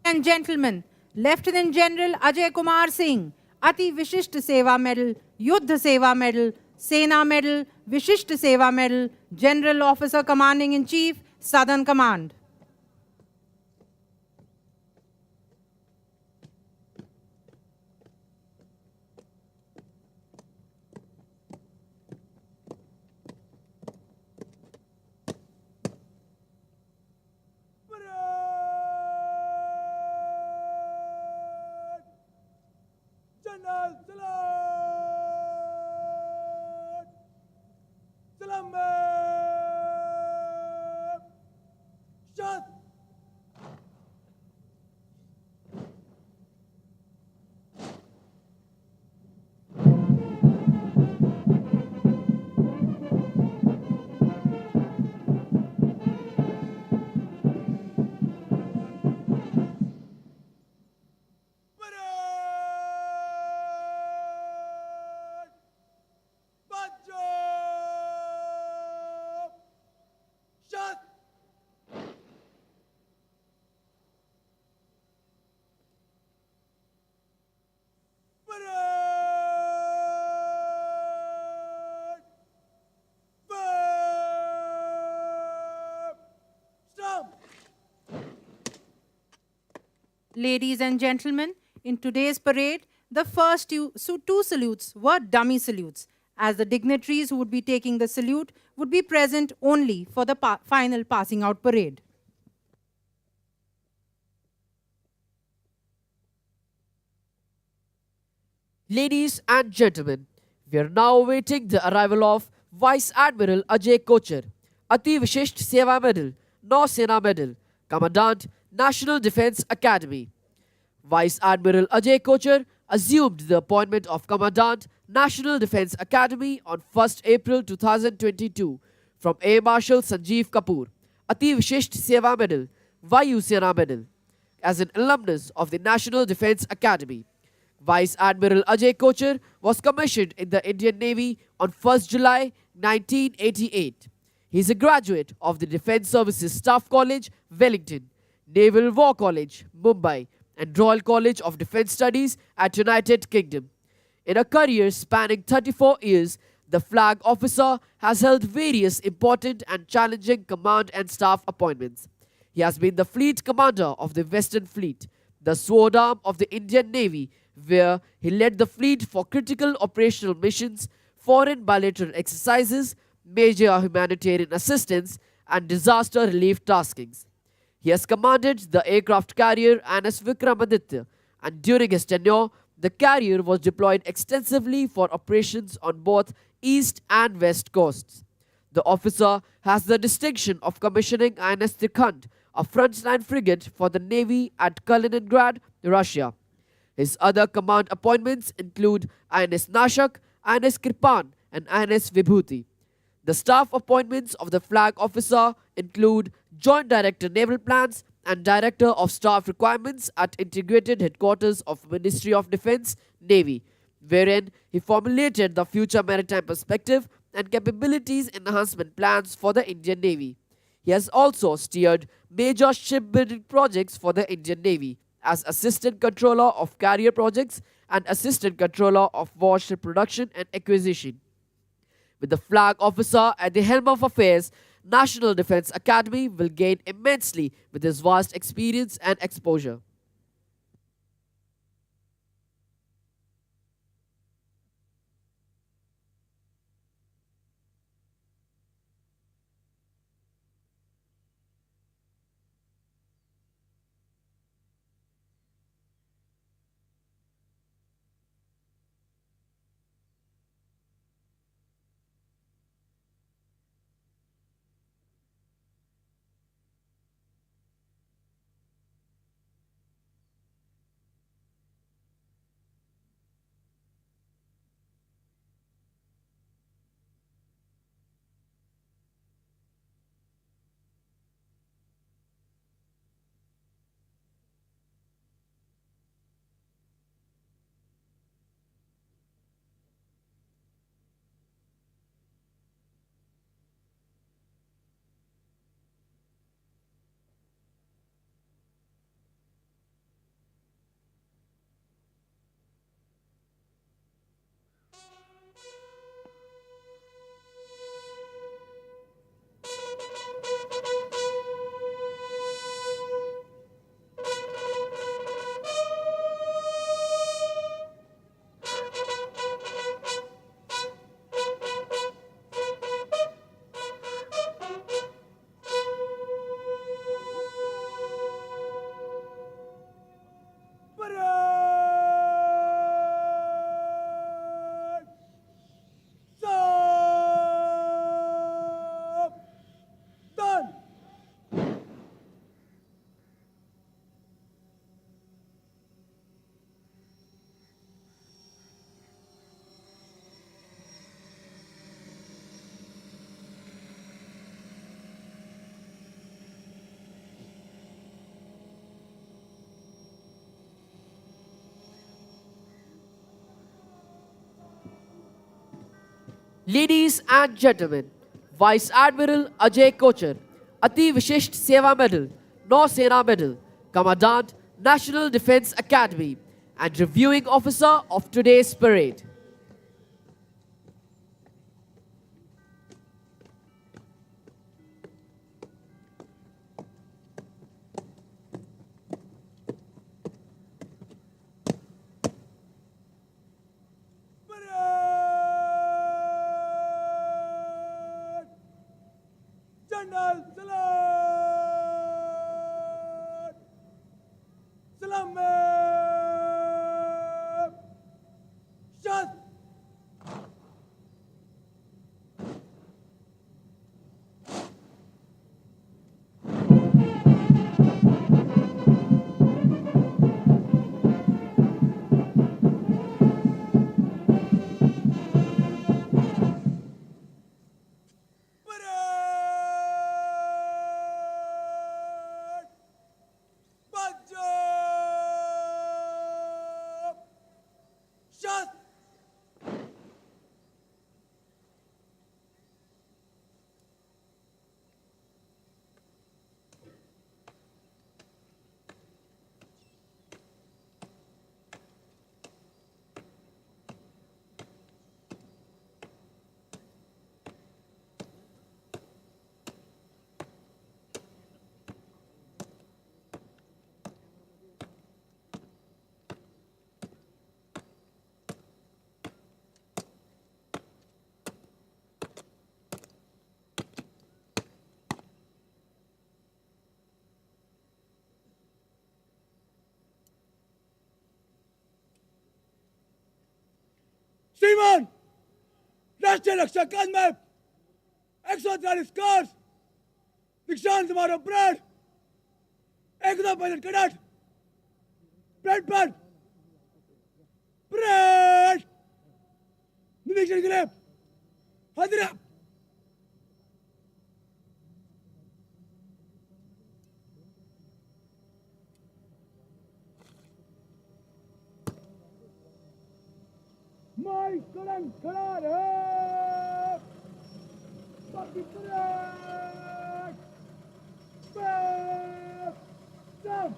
And gentlemen, Lieutenant General Ajay Kumar Singh, Ati Vishisht Seva Medal, Yuddha Seva Medal, Sena Medal, Vishisht Seva Medal, General Officer Commanding in Chief, Southern Command. General Salat! Salamat! Shot! Ladies and gentlemen, in today's parade, the first two salutes were dummy salutes, as the dignitaries who would be taking the salute would be present only for the final passing out parade. Ladies and gentlemen, we are now awaiting the arrival of Vice Admiral Ajay Kochar, Ati Vishisht Seva Medal, Nausena Medal, Commandant, National Defence Academy. Vice Admiral Ajay Kochar assumed the appointment of Commandant, National Defence Academy on 1st April 2022 from Air Marshal Sanjeev Kapoor, Ati Vishisht Seva Medal, Vayu Sena Medal, as an alumnus of the National Defence Academy. Vice Admiral Ajay Kochar was commissioned in the Indian Navy on 1st July 1988. He is a graduate of the Defence Services Staff College, Wellington, Naval War College, Mumbai, and Royal College of Defence Studies at United Kingdom. In a career spanning 34 years, the flag officer has held various important and challenging command and staff appointments. He has been the fleet commander of the Western Fleet, the sword arm of the Indian Navy, where he led the fleet for critical operational missions, foreign bilateral exercises, major humanitarian assistance, and disaster relief taskings. He has commanded the aircraft carrier INS Vikramaditya, and during his tenure, the carrier was deployed extensively for operations on both east and west coasts. The officer has the distinction of commissioning INS Comdt, a frontline frigate for the Navy at Kaliningrad, Russia. His other command appointments include INS Nashak, INS Kripan, and INS Vibhuti. The staff appointments of the flag officer include Joint Director Naval Plans and Director of Staff Requirements at Integrated Headquarters of Ministry of Defence, Navy, wherein he formulated the future maritime perspective and capabilities enhancement plans for the Indian Navy. He has also steered major shipbuilding projects for the Indian Navy as Assistant Controller of Carrier Projects and Assistant Controller of Warship Production and Acquisition. With the flag officer at the helm of affairs, National Defence Academy will gain immensely with his vast experience and exposure. Parade! Stop! Done! Ladies and gentlemen, Vice Admiral Ajay Kochar, Ati Vishisht Seva Medal, Nau Sena Medal, Commandant, National Defence Academy, and Reviewing Officer of today's parade. Parade! General Salute! Salam! Shastra! श्रीमान राष्ट्रीय रक्षा काल में 143 cars दीक्षांत समारोह parade एकता pilot cadet parade निरीक्षण के लिए हाजिर है। माई कलंक खड़ा रहे बाकी परेड सब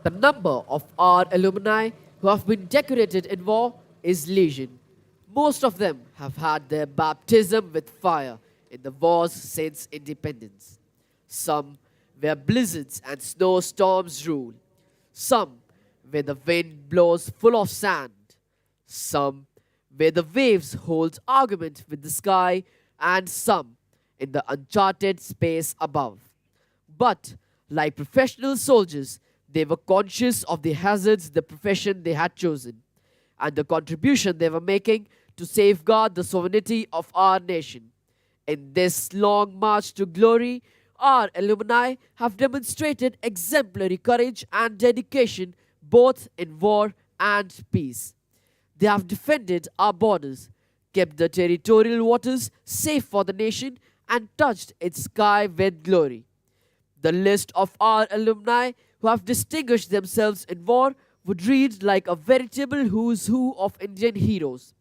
The number of our alumni who have been decorated in war is legion. Most of them have had their baptism with fire in the wars since independence. Some where blizzards and snowstorms rule. Some where the wind blows full of sand. Some where the waves hold argument with the sky, and some in the uncharted space above. But, like professional soldiers, they were conscious of the hazards the profession they had chosen and the contribution they were making to safeguard the sovereignty of our nation. In this long march to glory, our alumni have demonstrated exemplary courage and dedication both in war and peace. They have defended our borders, kept the territorial waters safe for the nation, and touched its sky with glory. The list of our alumni who have distinguished themselves in war would read like a veritable who's who of Indian heroes.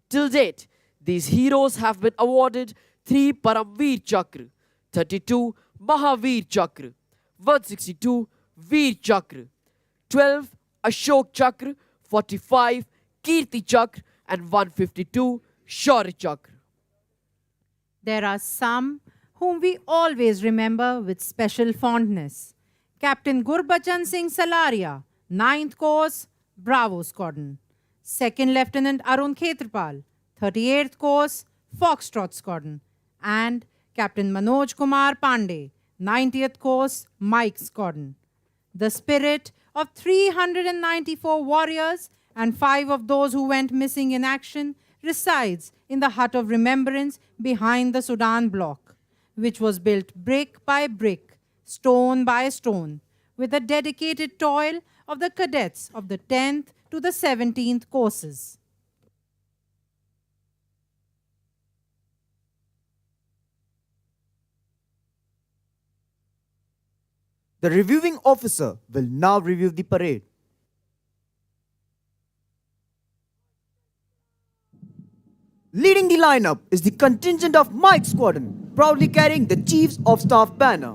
Till date, these heroes have been awarded 3 Paramveer Chakra, 32 Mahavir Chakra, 162 Veer Chakra, 12 Ashok Chakra, 45 Kirti Chakra, and 152 Shaurya Chakra. There are some whom we always remember with special fondness. Captain Gurbachan Singh Salaria, 9th Course, Bravo Squadron. 2nd Lieutenant Arun Khetrapal, 38th Course, Foxtrot Squadron. And Captain Manoj Kumar Pandey, 90th Course, Mike Squadron. The spirit of 394 warriors and 5 of those who went missing in action resides in the hut of remembrance behind the Sudan block, which was built brick by brick, stone by stone, with the dedicated toil of the cadets of the 10th to the 17th courses. The reviewing officer will now review the parade. Leading the lineup is the contingent of Mike Squadron, proudly carrying the Chiefs of Staff banner.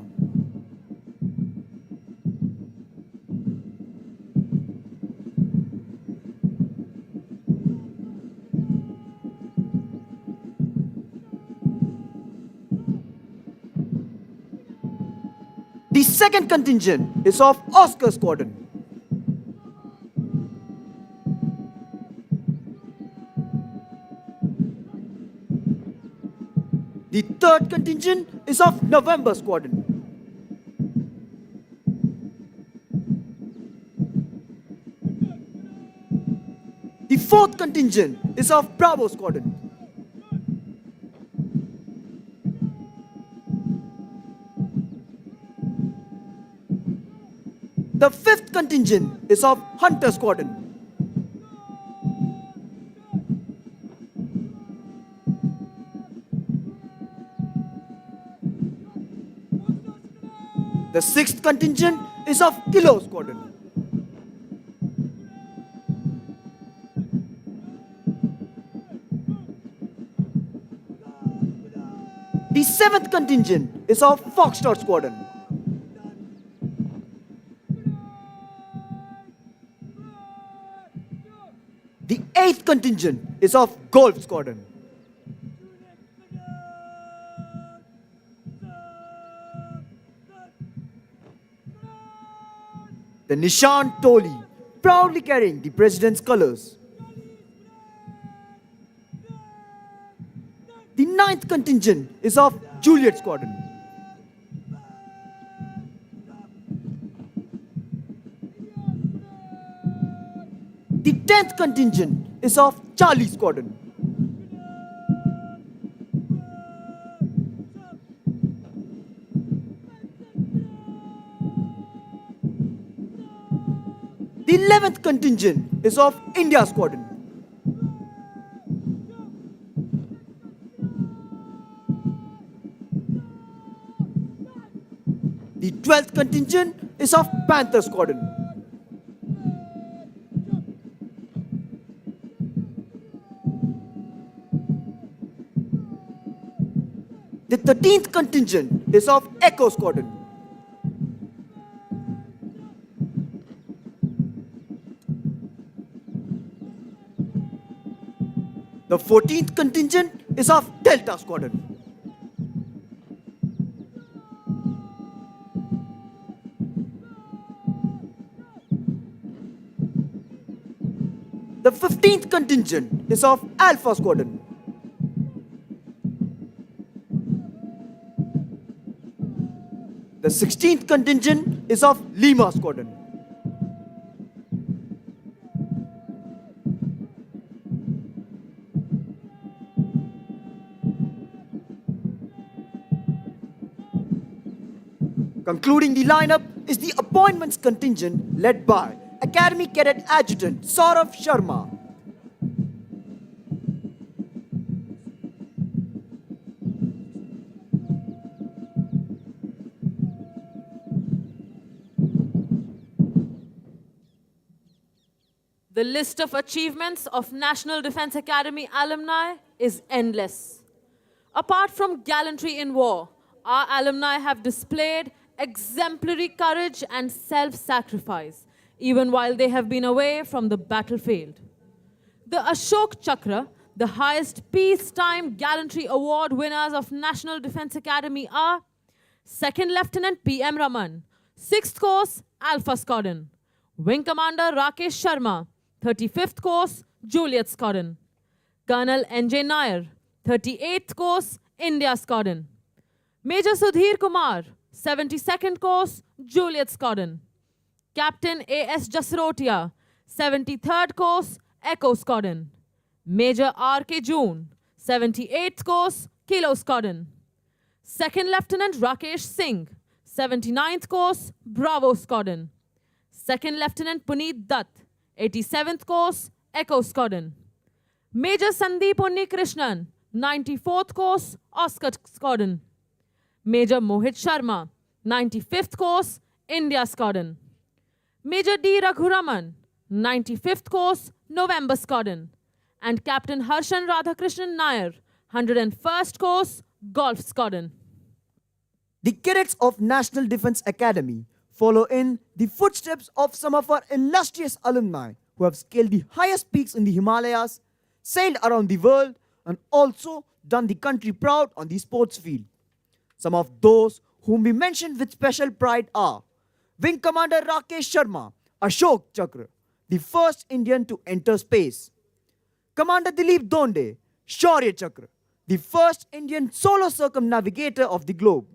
The second contingent is of Oscar Squadron. The third contingent is of November Squadron. The fourth contingent is of Bravo Squadron. The fifth contingent is of Hunter Squadron. The sixth contingent is of Kilo Squadron. The seventh contingent is of Foxtrot Squadron. The eighth contingent is of Golf Squadron. The Nishan Toli, proudly carrying the president's colors. The 9th contingent is of Juliet Squadron. The 10th contingent is of Charlie Squadron. The 11th contingent is of India Squadron. The 12th contingent is of Panther Squadron. The 13th contingent is of Echo Squadron. The 14th contingent is of Delta Squadron. The 15th contingent is of Alpha Squadron. The 16th contingent is of Lima Squadron. Concluding the lineup is the appointments contingent led by Academy Cadet Adjutant Saurav Sharma. The list of achievements of National Defense Academy alumni is endless. Apart from gallantry in war, our alumni have displayed exemplary courage and self-sacrifice, even while they have been away from the battlefield. The Ashok Chakra, the highest peacetime gallantry award winners of National Defense Academy are 2nd Lieutenant P.M. Raman, 6th Course, Alpha Squadron, Wing Commander Rakesh Sharma, 35th Course, Juliet Squadron, Colonel N.J. Nair, 38th Course, India Squadron, Major Sudhir Kumar, 72nd Course, Juliet Squadron, Captain A.S. Jasrotia, 73rd Course, Echo Squadron, Major R.K. June, 78th Course, Kilo Squadron, 2nd Lieutenant Rakesh Singh, 79th Course, Bravo Squadron, 2nd Lieutenant Puneet Dutt, 87th Course, Echo Squadron, Major Sandeep Unni Krishnan, 94th Course, Oscar Squadron, Major Mohit Sharma, 95th Course, India Squadron, Major D. Raghuraman, 95th Course, November Squadron, and Captain Harshan Radhakrishnan Nair, 101st Course, Golf Squadron. The cadets of National Defense Academy follow in the footsteps of some of our illustrious alumni who have scaled the highest peaks in the Himalayas, sailed around the world, and also done the country proud on the sports field. Some of those whom we mention with special pride are Wing Commander Rakesh Sharma, Ashok Chakra, the first Indian to enter space; Commander Dilip Donde, Shaurya Chakra, the first Indian solo circumnavigator of the globe;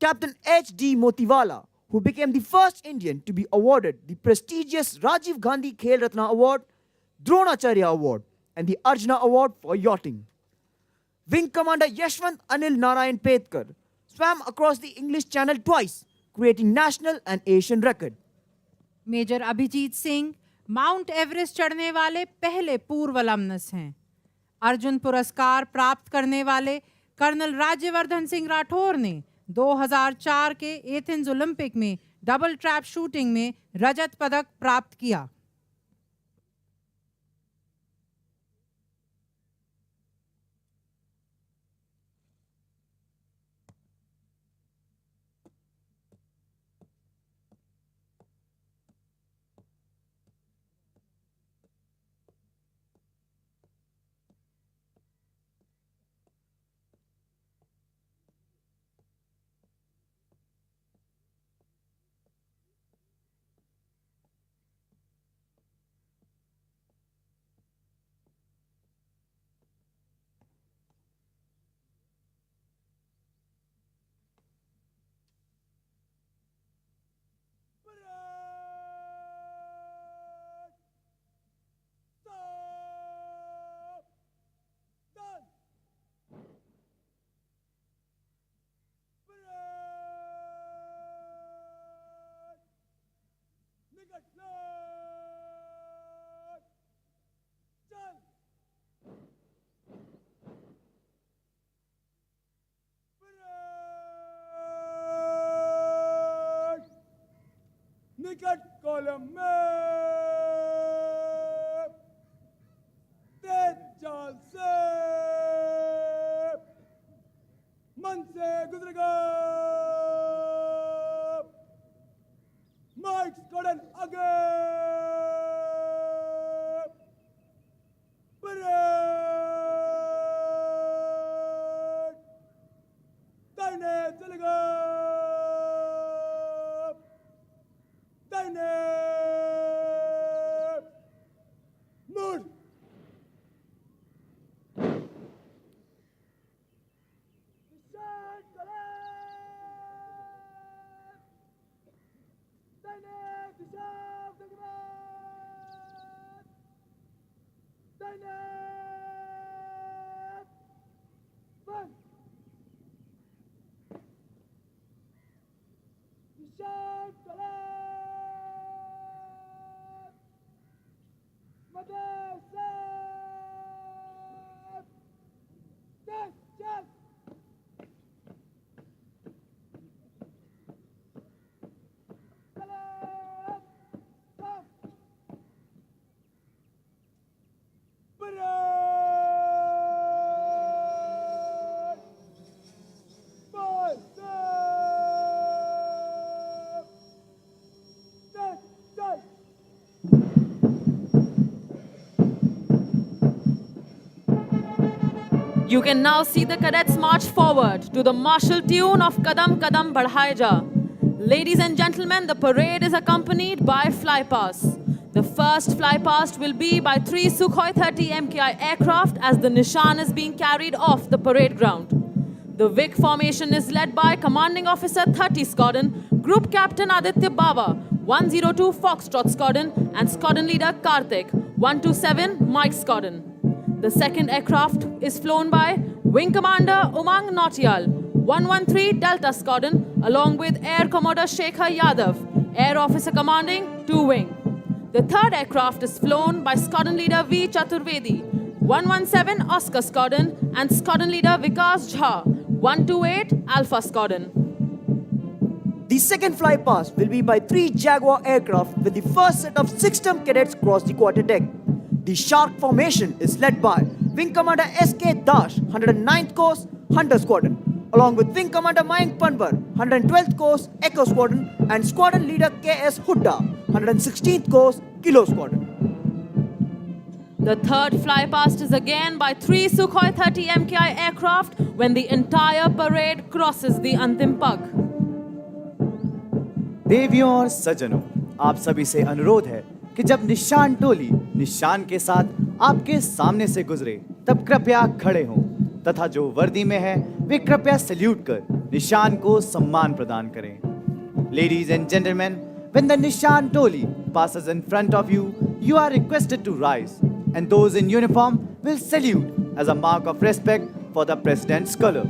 Captain H.D. Motiwala, who became the first Indian to be awarded the prestigious Rajiv Gandhi Khel Ratna Award, Dronacharya Award, and the Arjuna Award for yachting; Wing Commander Yashwant Anil Narayan Petkar swam across the English Channel twice, creating national and Asian record. Major Abhijit Singh Mount Everest चढ़ने वाले पहले पूर्व अलमनस हैं। अर्जुन पुरस्कार प्राप्त करने वाले colonel Rajyavardhan Singh Rathore ने 2004 के एथेंस ओलंपिक में डबल ट्रैप शूटिंग में रजत पदक प्राप्त किया। विकेट कॉलम में तेज चाल से मन से गुजरेगा माइक स्कॉडन आगे परेड दाहिने चलेगा दाहिने मूड निशान करें दाहिने दिशा भगवान दाहिने बंद निशान करें मदद से दस चल You can now see the cadets march forward to the martial tune of Kadam Kadam Badhai Ja. Ladies and gentlemen, the parade is accompanied by flypast. The first flypast will be by 3 Sukhoi 30 MKI aircraft as the Nishan is being carried off the parade ground. The VIC formation is led by Commanding Officer 30 Squadron, Group Captain Aditya Baba, 102 Foxtrot Squadron, and Squadron Leader Karthik, 127 Mike Squadron. The second aircraft is flown by Wing Commander Umang Nautiyal, 113 Delta Squadron, along with Air Commodore Shekhar Yadav, Air Officer Commanding 2 Wing. The third aircraft is flown by Squadron Leader V. Chaturvedi, 117 Oscar Squadron, and Squadron Leader Vikas Jha, 128 Alpha Squadron. The second flypast will be by 3 Jaguar aircraft with the first set of 6 term cadets cross the quarter deck. The Shark formation is led by Wing Commander S.K. Dash, 109th Course Hunter Squadron, along with Wing Commander Mayank Panwar, 112th Course Echo Squadron, and Squadron Leader K.S. Hooda, 116th Course Kilo Squadron. The third flypast is again by 3 Sukhoi 30 MKI aircraft when the entire parade crosses the Antim Pag. देवियों और सज्जनों, आप सभी से अनुरोध है कि जब निशान टोली निशान के साथ आपके सामने से गुजरे तब कृपया खड़े हों तथा जो वर्दी में है वे कृपया सैल्यूट कर निशान को सम्मान प्रदान करें. Ladies and gentlemen, when the Nishan Toli passes in front of you, you are requested to rise, and those in uniform will salute as a mark of respect for the President's color.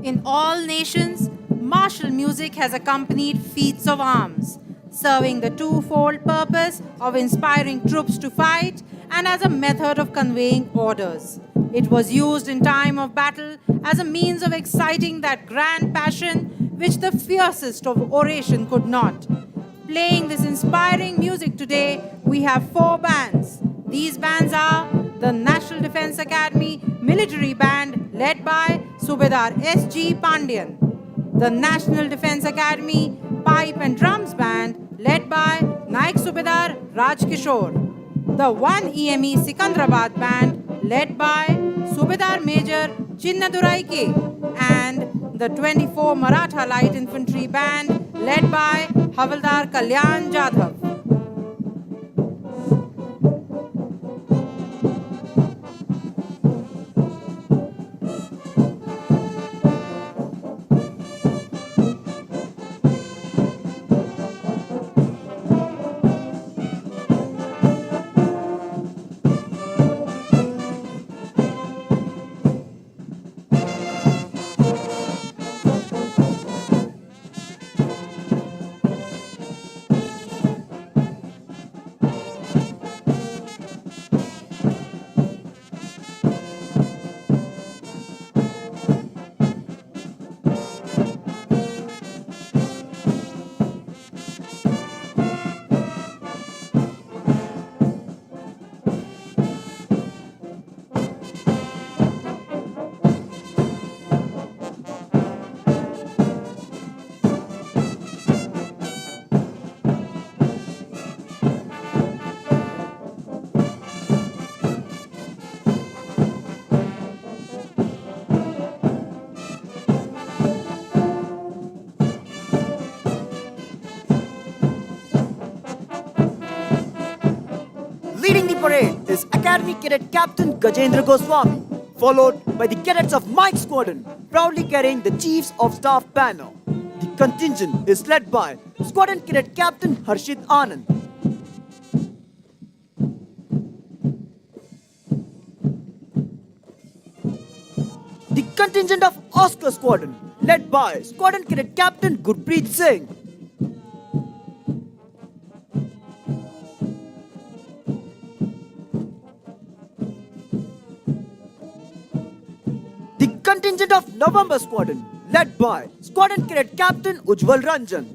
In all nations, martial music has accompanied feats of arms, serving the twofold purpose of inspiring troops to fight and as a method of conveying orders. It was used in time of battle as a means of exciting that grand passion which the fiercest of oration could not. Playing this inspiring music today, we have 4 bands. These bands are the National Defence Academy Military Band led by Subedar S.G. Pandian, the National Defence Academy Pipe and Drums Band led by Naik Subedar Raj Kishore, the 1 EME Sikandrabad Band led by Subedar Major Chinnadurai K, and the 24 Maratha Light Infantry Band led by Havaldar Kalyan Jadhav. Leading the parade is Academy Cadet Captain Gajendra Goswami, followed by the cadets of Mike Squadron, proudly carrying the Chiefs of Staff banner. The contingent is led by Squadron Cadet Captain Harshit Anand. The contingent of Oscar Squadron, led by Squadron Cadet Captain Gurpreet Singh. The contingent of November Squadron, led by Squadron Cadet Captain Ujjwal Ranjan.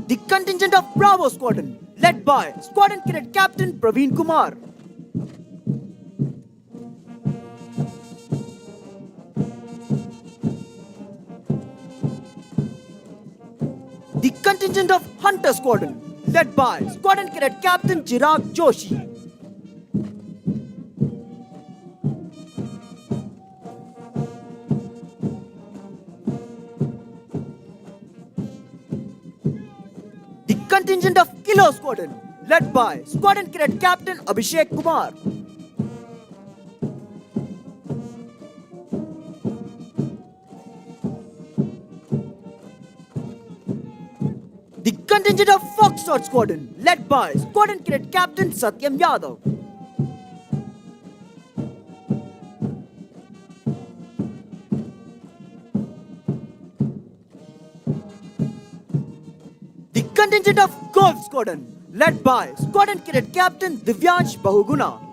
The contingent of Bravo Squadron, led by Squadron Cadet Captain Praveen Kumar. The contingent of Hunter Squadron, led by Squadron Cadet Captain Chirag Joshi. The contingent of Kilo Squadron, led by Squadron Cadet Captain Abhishek Kumar. The contingent of Foxtrot Squadron, led by Squadron Cadet Captain Satyam Yadav. The contingent of Golf Squadron, led by Squadron Cadet Captain Divyansh Bahuguna.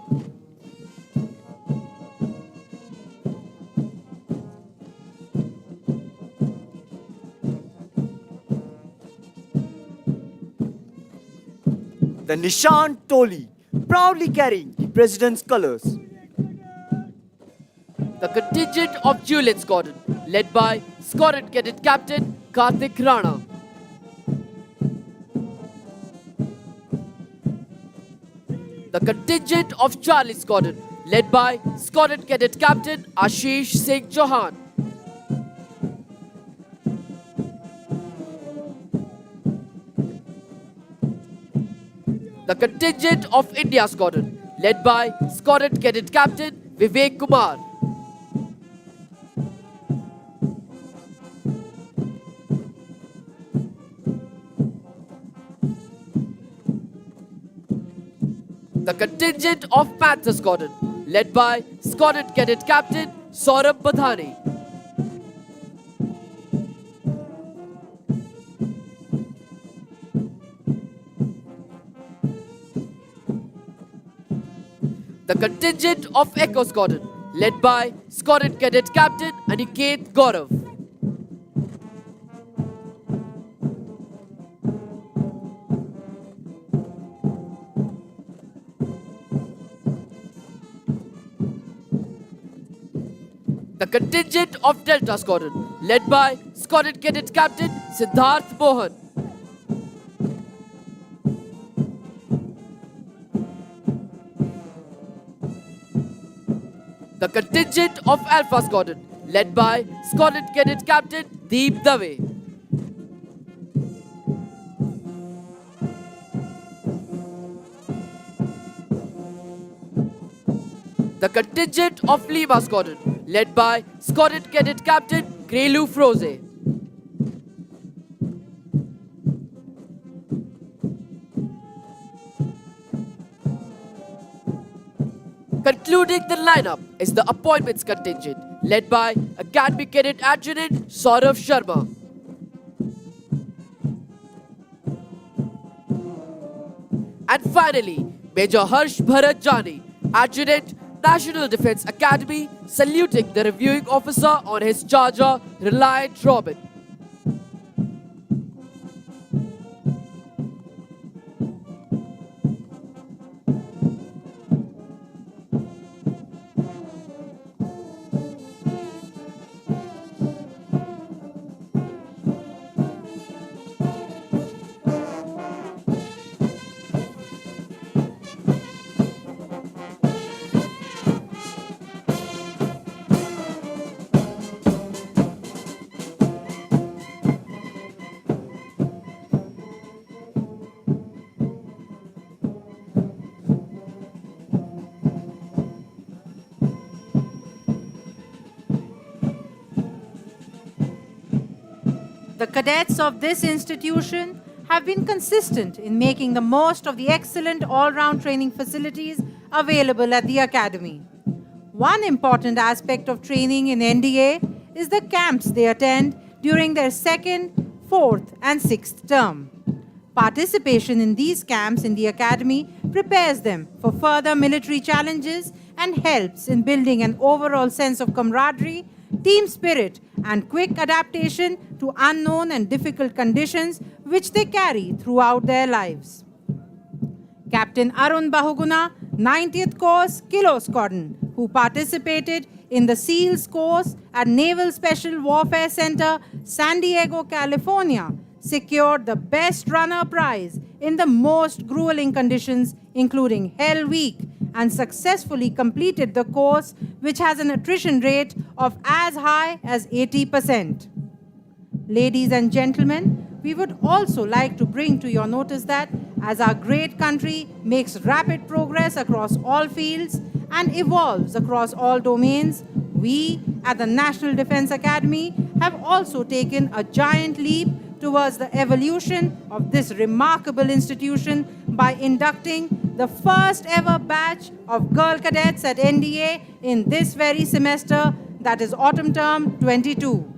The Nishan Toli, proudly carrying the President's colors. The contingent of Juliet Squadron, led by Squadron Cadet Captain Karthik Rana. The contingent of Charlie Squadron, led by Squadron Cadet Captain Ashish Singh Chauhan. The contingent of India Squadron, led by Squadron Cadet Captain Vivek Kumar. The contingent of Panther Squadron, led by Squadron Cadet Captain Saurabh Badhani. The contingent of Echo Squadron, led by Squadron Cadet Captain Aniket Gaurav. The contingent of Delta Squadron, led by Squadron Cadet Captain Siddharth Mohan. The contingent of Alpha Squadron, led by Squadron Cadet Captain Deep Dave. The contingent of Lima Squadron, led by Squadron Cadet Captain Grelu Froze. Concluding the lineup is the appointments contingent, led by Academy Cadet Adjutant Saurav Sharma. And finally, Major Harsh Bharat Jani, Adjutant, National Defence Academy, saluting the reviewing officer on his charger, Reliant Robin. The cadets of this institution have been consistent in making the most of the excellent all-round training facilities available at the academy. One important aspect of training in NDA is the camps they attend during their second, fourth, and sixth term. Participation in these camps in the academy prepares them for further military challenges and helps in building an overall sense of camaraderie, team spirit, and quick adaptation to unknown and difficult conditions which they carry throughout their lives. Captain Arun Bahuguna, 90th Course Kilo Squadron, who participated in the SEALs course at Naval Special Warfare Center, San Diego, California, secured the Best Runner prize in the most grueling conditions, including Hell Week, and successfully completed the course, which has an attrition rate of as high as 80%. Ladies and gentlemen, we would also like to bring to your notice that as our great country makes rapid progress across all fields and evolves across all domains, we at the National Defense Academy have also taken a giant leap towards the evolution of this remarkable institution by inducting the first ever batch of girl cadets at NDA in this very semester, that is autumn term 22.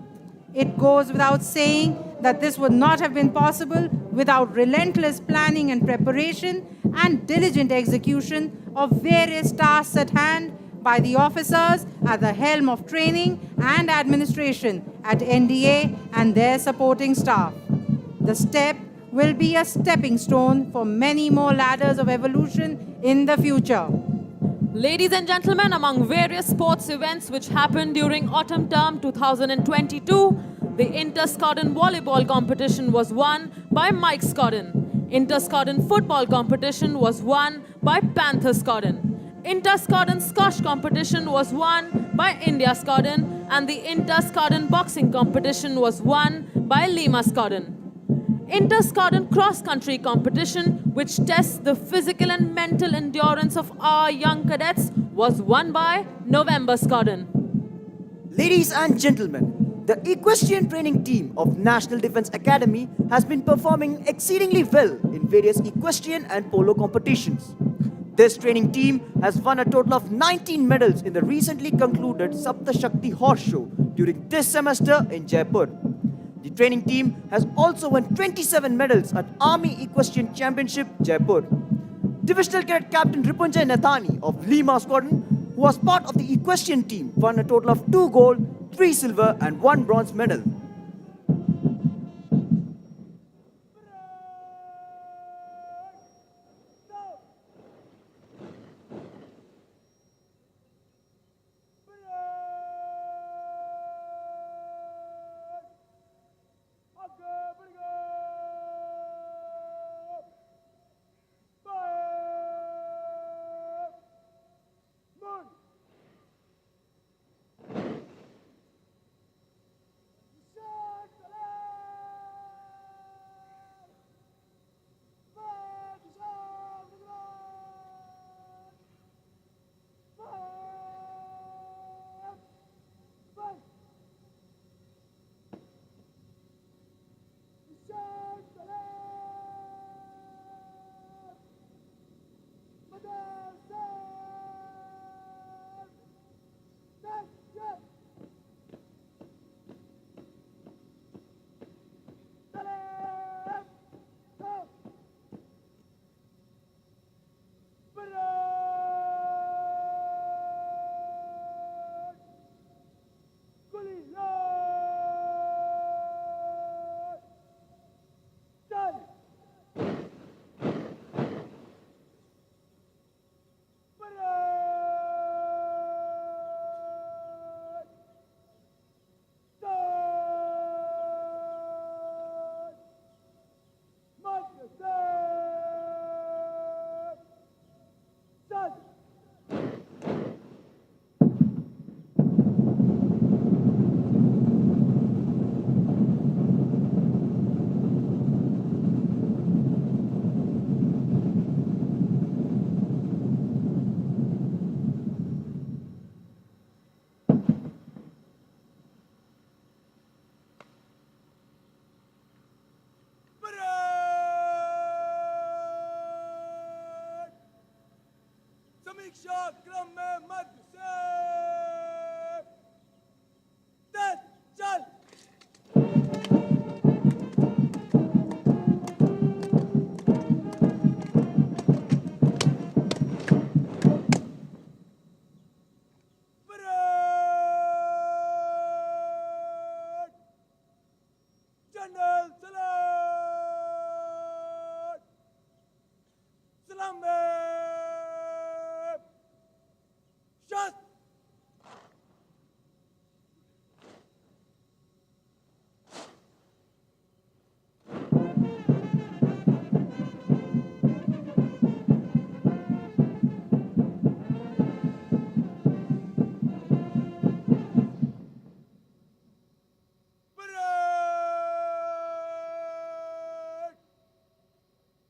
It goes without saying that this would not have been possible without relentless planning and preparation and diligent execution of various tasks at hand by the officers at the helm of training and administration at NDA and their supporting staff. The step will be a stepping stone for many more ladders of evolution in the future. Ladies and gentlemen, among various sports events which happened during autumn term 2022, the Inter-Scotland volleyball competition was won by Mike Scotland. Inter-Scotland football competition was won by Panther Scotland. Inter-Scotland squash competition was won by India Scotland, and the Inter-Scotland boxing competition was won by Lima Scotland. Inter-Scotland cross-country competition, which tests the physical and mental endurance of our young cadets, was won by November Scotland. Ladies and gentlemen, the equestrian training team of National Defense Academy has been performing exceedingly well in various equestrian and polo competitions. This training team has won a total of 19 medals in the recently concluded Sapta Shakti Horse Show during this semester in Jaipur. The training team has also won 27 medals at Army Equestrian Championship, Jaipur. Divisional Cadet Captain Ripunjay Nathani of Lima Squadron, who was part of the equestrian team, won a total of 2 gold, 3 silver and 1 bronze medal. परीक्षा क्रम में मध्य से 10 चल parade general salad सलाम में शस्त्र parade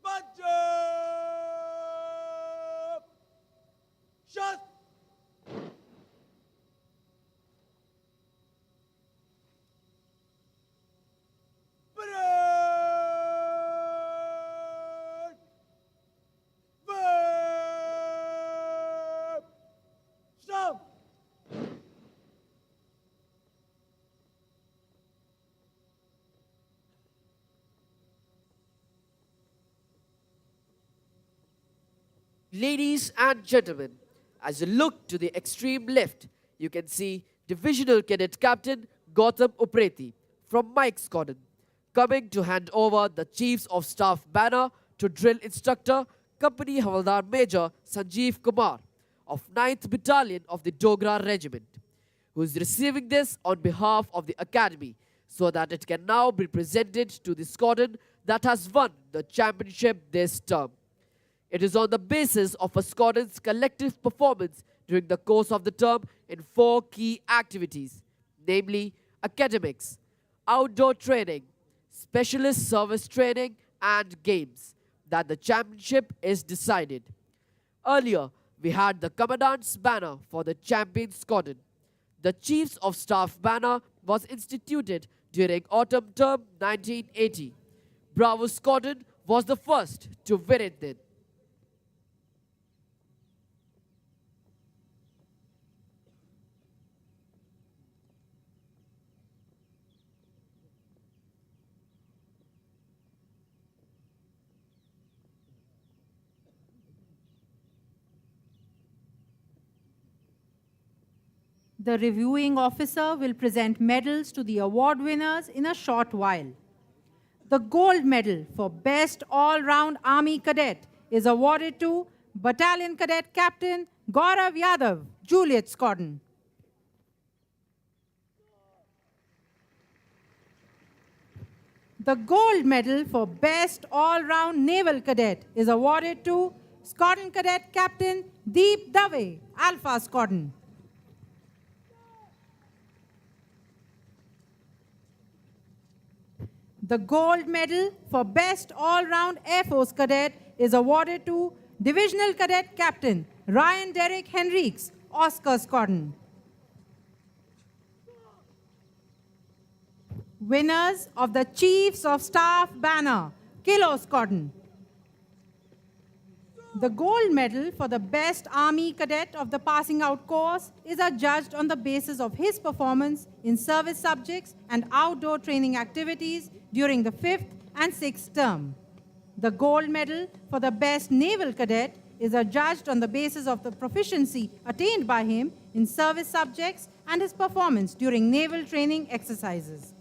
Punjab शस्त्र parade web stop Ladies and gentlemen, as you look to the extreme left, you can see Divisional Cadet Captain Gautam Upreti from Mike's Squadron coming to hand over the Chiefs of Staff banner to Drill Instructor Company Havaldar Major Sanjeev Kumar of 9th Battalion of the Dogra Regiment, who is receiving this on behalf of the Academy so that it can now be presented to the squadron that has won the championship this term. It is on the basis of a squadron's collective performance during the course of the term in 4 key activities, namely academics, outdoor training, specialist service training, and games, that the championship is decided. Earlier, we had the Commandant's banner for the champion squadron. The Chiefs of Staff banner was instituted during autumn term 1980. Bravo Squadron was the first to win it then. The reviewing officer will present medals to the award winners in a short while. The gold medal for Best All-Round Army Cadet is awarded to Battalion Cadet Captain Gaurav Yadav, Juliet Squadron. The gold medal for Best All-Round Naval Cadet is awarded to Squadron Cadet Captain Deep Dave, Alpha Squadron. The gold medal for Best All-Round Air Force Cadet is awarded to Divisional Cadet Captain Ryan Derek Henriques, Oscar Squadron. Winners of the Chiefs of Staff banner, Kilo Squadron. The gold medal for the best Army cadet of the passing out course is adjudged on the basis of his performance in service subjects and outdoor training activities during the 5th and 6th term. The gold medal for the best naval cadet is adjudged on the basis of the proficiency attained by him in service subjects and his performance during naval training exercises.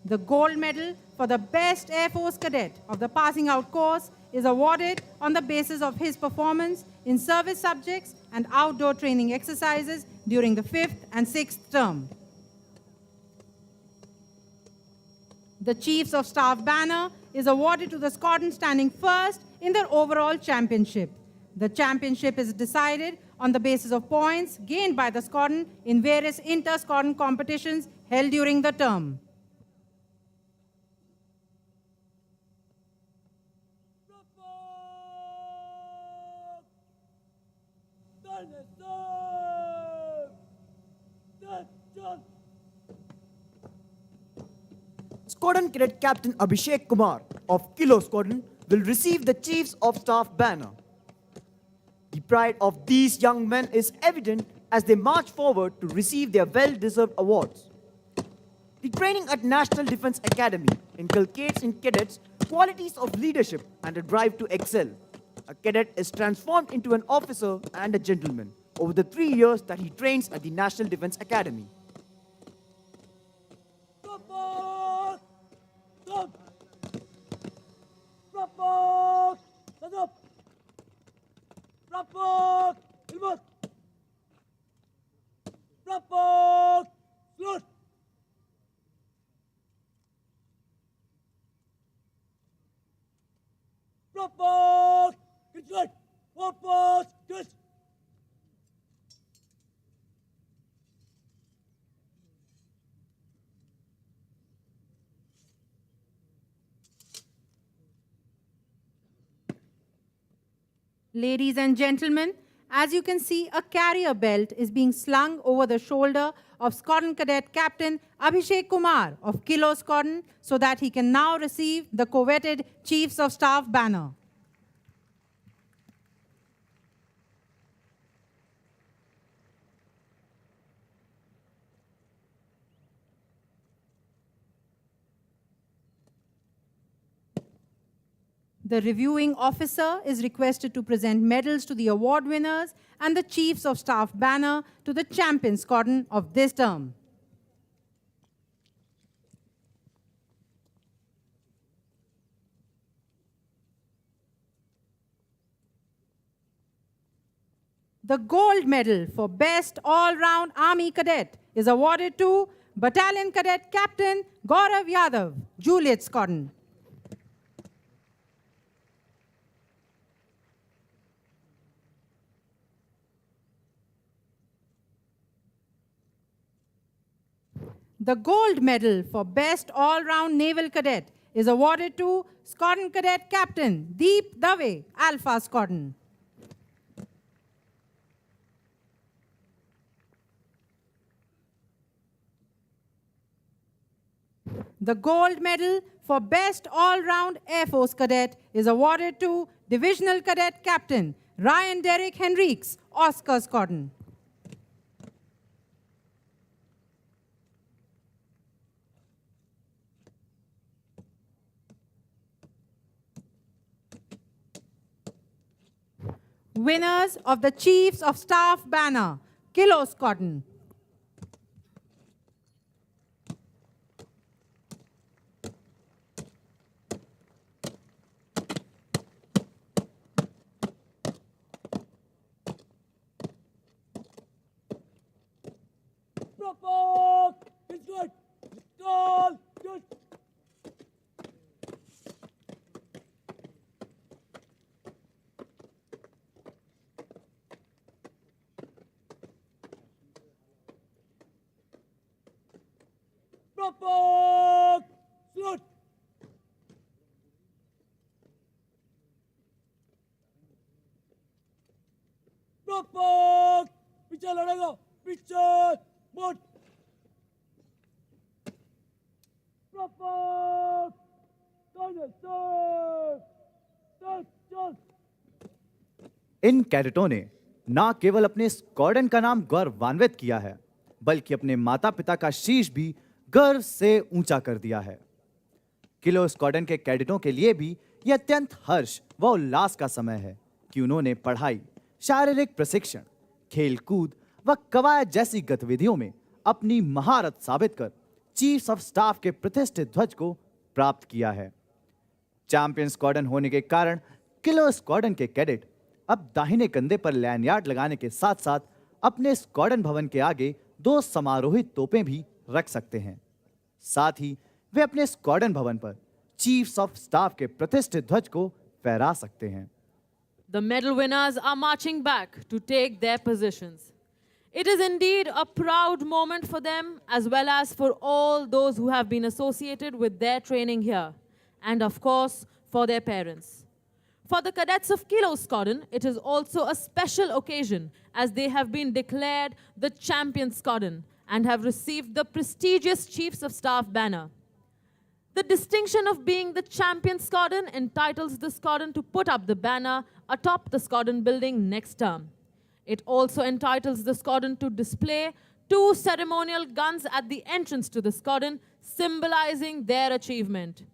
The gold medal for the best Air Force cadet of the passing out course is awarded on the basis of his performance in service subjects and outdoor training exercises during the 5th and 6th term. The Chiefs of Staff banner is awarded to the squadron standing first in their overall championship. The championship is decided on the basis of points gained by the squadron in various inter-squadron competitions held during the term. Squadron Cadet Captain Abhishek Kumar of Kilo Squadron will receive the Chiefs of Staff banner. The pride of these young men is evident as they march forward to receive their well-deserved awards. The training at National Defense Academy inculcates in cadets qualities of leadership and a drive to excel. A cadet is transformed into an officer and a gentleman over the 3 years that he trains at the National Defense Academy. Rapport! Stop! Rapport! Stand up! Rapport! Ilmut! Rapport! Slut! Rapport! Good! Rapport! Good! Ladies and gentlemen, as you can see, a carrier belt is being slung over the shoulder of Squadron Cadet Captain Abhishek Kumar of Kilo Squadron so that he can now receive the coveted Chiefs of Staff banner. The reviewing officer is requested to present medals to the award winners and the Chiefs of Staff banner to the champion squadron of this term. The gold medal for Best All-Round Army Cadet is awarded to Battalion Cadet Captain Gaurav Yadav, Juliet Squadron. The gold medal for Best All-Round Naval Cadet is awarded to Squadron Cadet Captain Deep Dave, Alpha Squadron. The gold medal for Best All-Round Air Force Cadet is awarded to Divisional Cadet Captain Ryan Derrick Henriques, Oscar Squadron. Winners of the Chiefs of Staff banner, Kilo Squadron. Rapport! It's good! Goal! Good! Rapport! Slut! Rapport! पीछे लड़ेगा पीछे मुड़ Rapport! चल इन कैडेटों ने न केवल अपने स्क्वाड्रन का नाम गौरवान्वित किया है, बल्कि अपने माता पिता का शीश भी गर्व से ऊंचा कर दिया है। किलो स्क्वाड्रन के कैडेटों के लिए भी यह अत्यंत हर्ष व उल्लास का समय है कि उन्होंने पढ़ाई, शारीरिक प्रशिक्षण, खेलकूद व कवायद जैसी गतिविधियों में अपनी महारत साबित कर चीफ्स ऑफ स्टाफ के प्रतिष्ठित ध्वज को प्राप्त किया है। चैंपियन स्क्वाड्रन होने के कारण किलो स्क्वाड्रन के कैडेट अब दाहिने कंधे पर लैंडयार्ड लगाने के साथ साथ अपने स्क्वाड्रन भवन के आगे 2 समारोही तोपें भी रख सकते हैं। साथ ही वे अपने स्क्वाड्रन भवन पर चीफ्स ऑफ स्टाफ के प्रतिष्ठित ध्वज को फहरा सकते हैं। The medal winners are marching back to take their positions. It is indeed a proud moment for them as well as for all those who have been associated with their training here, and of course for their parents. For the cadets of Kilo Squadron, it is also a special occasion as they have been declared the champion squadron and have received the prestigious Chiefs of Staff banner. The distinction of being the champion squadron entitles the squadron to put up the banner atop the squadron building next term. It also entitles the squadron to display 2 ceremonial guns at the entrance to the squadron, symbolizing their achievement.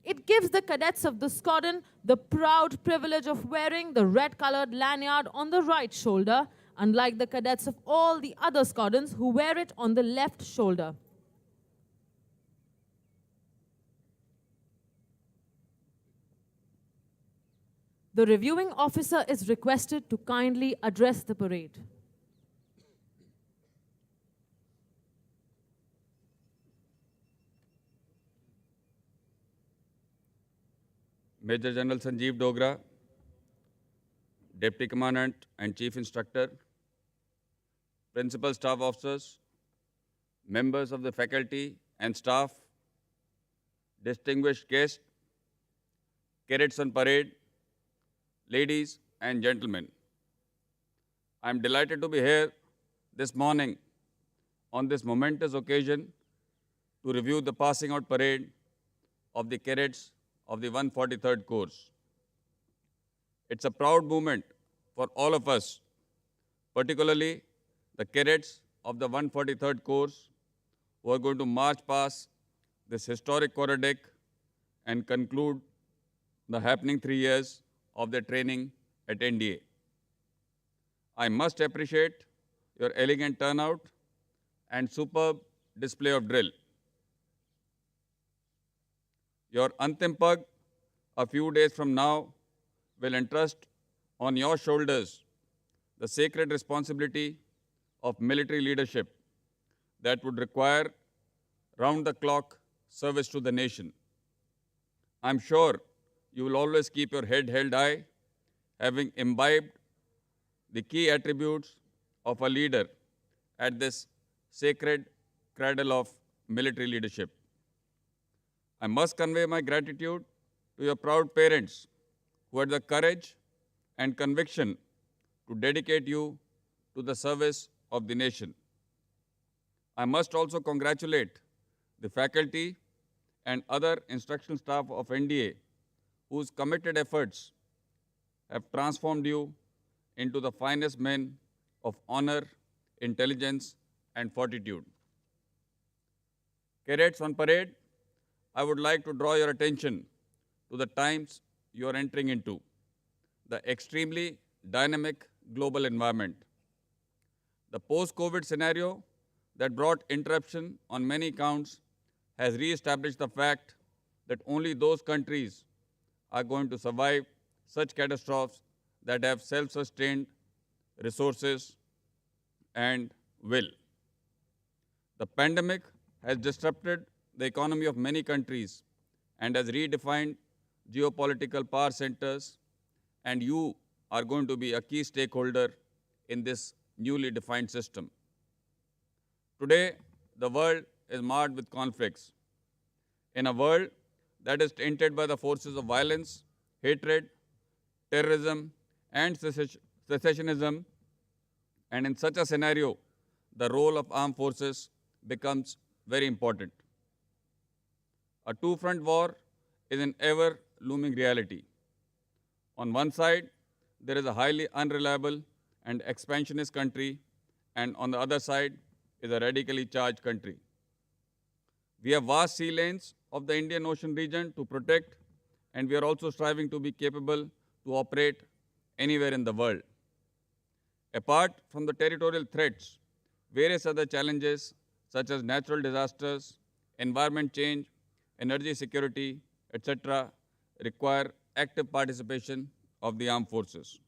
It gives the cadets of the squadron the proud privilege of wearing the red-colored lanyard on the right shoulder, unlike the cadets of all the other squadrons who wear it on the left shoulder. The reviewing officer is requested to kindly address the parade. Major General Sanjeev Dogra, Deputy Commandant and Chief Instructor, Principal Staff Officers, members of the faculty and staff, distinguished guests, cadets on parade, ladies and gentlemen. I am delighted to be here this morning on this momentous occasion to review the passing out parade of the cadets of the 143rd Course. It's a proud moment for all of us, particularly the cadets of the 143rd Course who are going to march past this historic corridor deck and conclude the happening 3 years of their training at NDA. I must appreciate your elegant turnout and superb display of drill. Your Antim Pag, a few days from now, will entrust on your shoulders the sacred responsibility of military leadership that would require round-the-clock service to the nation. I'm sure you will always keep your head held high, having imbibed the key attributes of a leader at this sacred cradle of military leadership. I must convey my gratitude to your proud parents who had the courage and conviction to dedicate you to the service of the nation. I must also congratulate the faculty and other instructional staff of NDA whose committed efforts have transformed you into the finest men of honor, intelligence, and fortitude. Cadets on parade, I would like to draw your attention to the times you are entering into, the extremely dynamic global environment. The post-COVID scenario that brought interruption on many counts has re-established the fact that only those countries are going to survive such catastrophes that have self-sustained resources and will. The pandemic has disrupted the economy of many countries and has redefined geopolitical power centers, and you are going to be a key stakeholder in this newly defined system. Today, the world is marred with conflicts. In a world that is tainted by the forces of violence, hatred, terrorism, and secessionism, and in such a scenario, the role of armed forces becomes very important. A two-front war is an ever-looming reality. On one side, there is a highly unreliable and expansionist country, and on the other side is a radically charged country. We have vast sea lanes of the Indian Ocean region to protect, and we are also striving to be capable to operate anywhere in the world. Apart from the territorial threats, various other challenges such as natural disasters, environment change, energy security, etc., require active participation of the armed forces.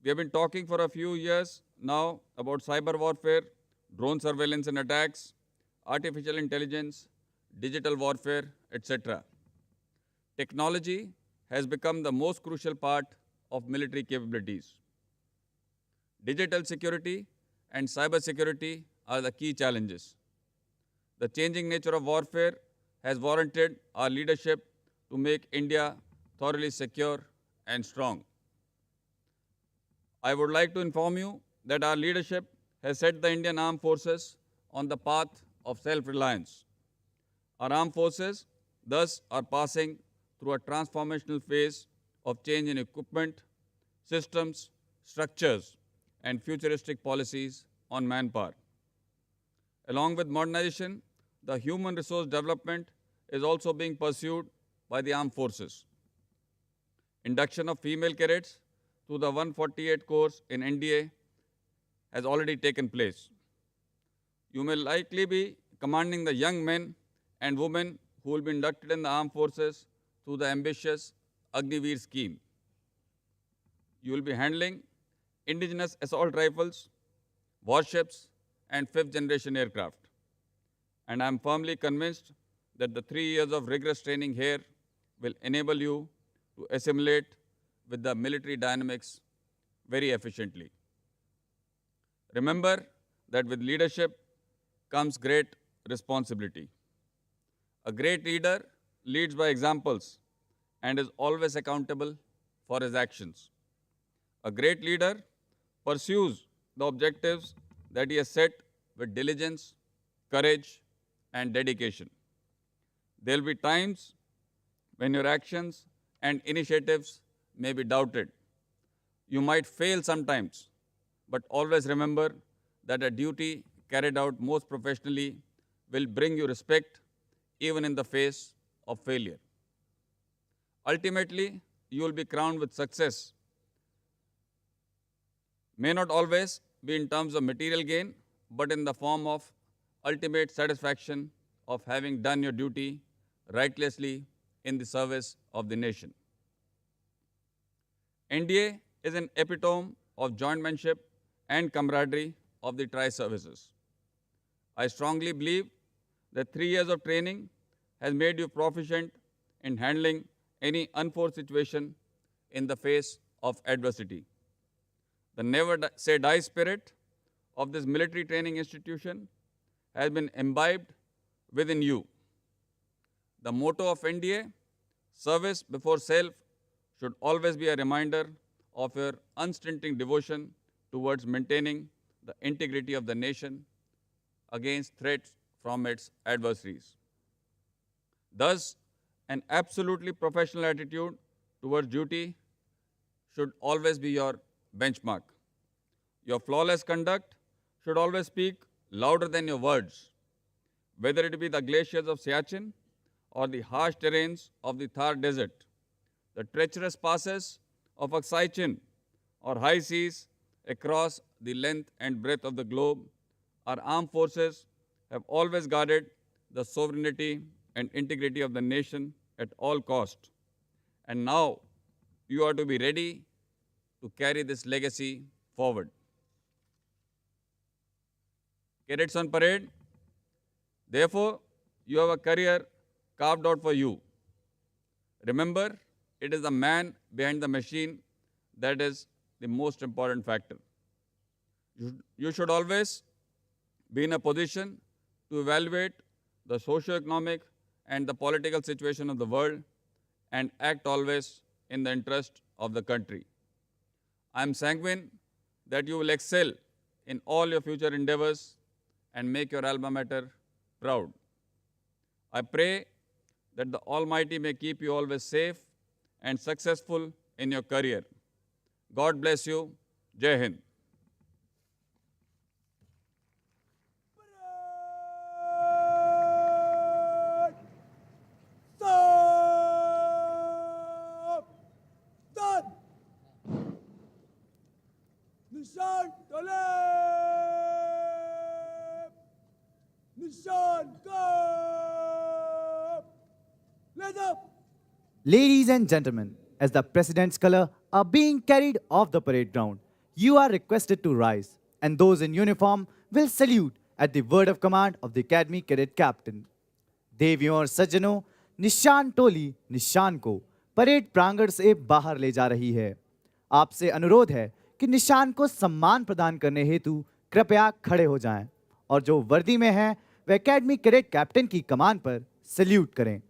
We have been talking for a few years now about cyber warfare, drone surveillance and attacks, artificial intelligence, digital warfare, etc. Technology has become the most crucial part of military capabilities. Digital security and cyber security are the key challenges. The changing nature of warfare has warranted our leadership to make India thoroughly secure and strong. I would like to inform you that our leadership has set the Indian Armed Forces on the path of self-reliance. Our armed forces thus are passing through a transformational phase of change in equipment, systems, structures, and futuristic policies on manpower. Along with modernization, the human resource development is also being pursued by the armed forces. Induction of female cadets to the 148 course in NDA has already taken place. You may likely be commanding the young men and women who will be inducted in the armed forces through the ambitious Agniveer scheme. You will be handling indigenous assault rifles, warships, and fifth generation aircraft. And I am firmly convinced that the 3 years of rigorous training here will enable you to assimilate with the military dynamics very efficiently. Remember that with leadership comes great responsibility. A great leader leads by examples and is always accountable for his actions. A great leader pursues the objectives that he has set with diligence, courage, and dedication. There will be times when your actions and initiatives may be doubted. You might fail sometimes, but always remember that a duty carried out most professionally will bring you respect even in the face of failure. Ultimately, you will be crowned with success. May not always be in terms of material gain, but in the form of ultimate satisfaction of having done your duty righteously in the service of the nation. NDA is an epitome of jointmanship and camaraderie of the tri-services. I strongly believe that 3 years of training has made you proficient in handling any unforced situation in the face of adversity. The never say die spirit of this military training institution has been imbibed within you. The motto of NDA, service before self, should always be a reminder of your unstinting devotion towards maintaining the integrity of the nation against threats from its adversaries. Thus, an absolutely professional attitude towards duty should always be your benchmark. Your flawless conduct should always speak louder than your words, whether it be the glaciers of Siachen or the harsh terrains of the Thar Desert, the treacherous passes of Aksai Chin, or high seas across the length and breadth of the globe. Our armed forces have always guarded the sovereignty and integrity of the nation at all cost. And now you are to be ready to carry this legacy forward. Cadets on parade, therefore, you have a career carved out for you. Remember, it is the man behind the machine that is the most important factor. You should always be in a position to evaluate the socio-economic and the political situation of the world and act always in the interest of the country. I am sanguine that you will excel in all your future endeavors and make your alma mater proud. I pray that the Almighty may keep you always safe and successful in your career. God bless you. Jai Hind. Stop! Done! Nishan Taleb! Nishan Cup! Let up! Ladies and gentlemen, as the President's color are being carried off the parade ground, you are requested to rise, and those in uniform will salute at the word of command of the Academy Cadet Captain. देवियों और सज्जनों, निशान टोली निशान को parade प्रांगण से बाहर ले जा रही है। आपसे अनुरोध है कि निशान को सम्मान प्रदान करने हेतु कृपया खड़े हो जाएं और जो वर्दी में हैं वे एकेडमी कैडेट कैप्टन की कमान पर सैल्यूट करें।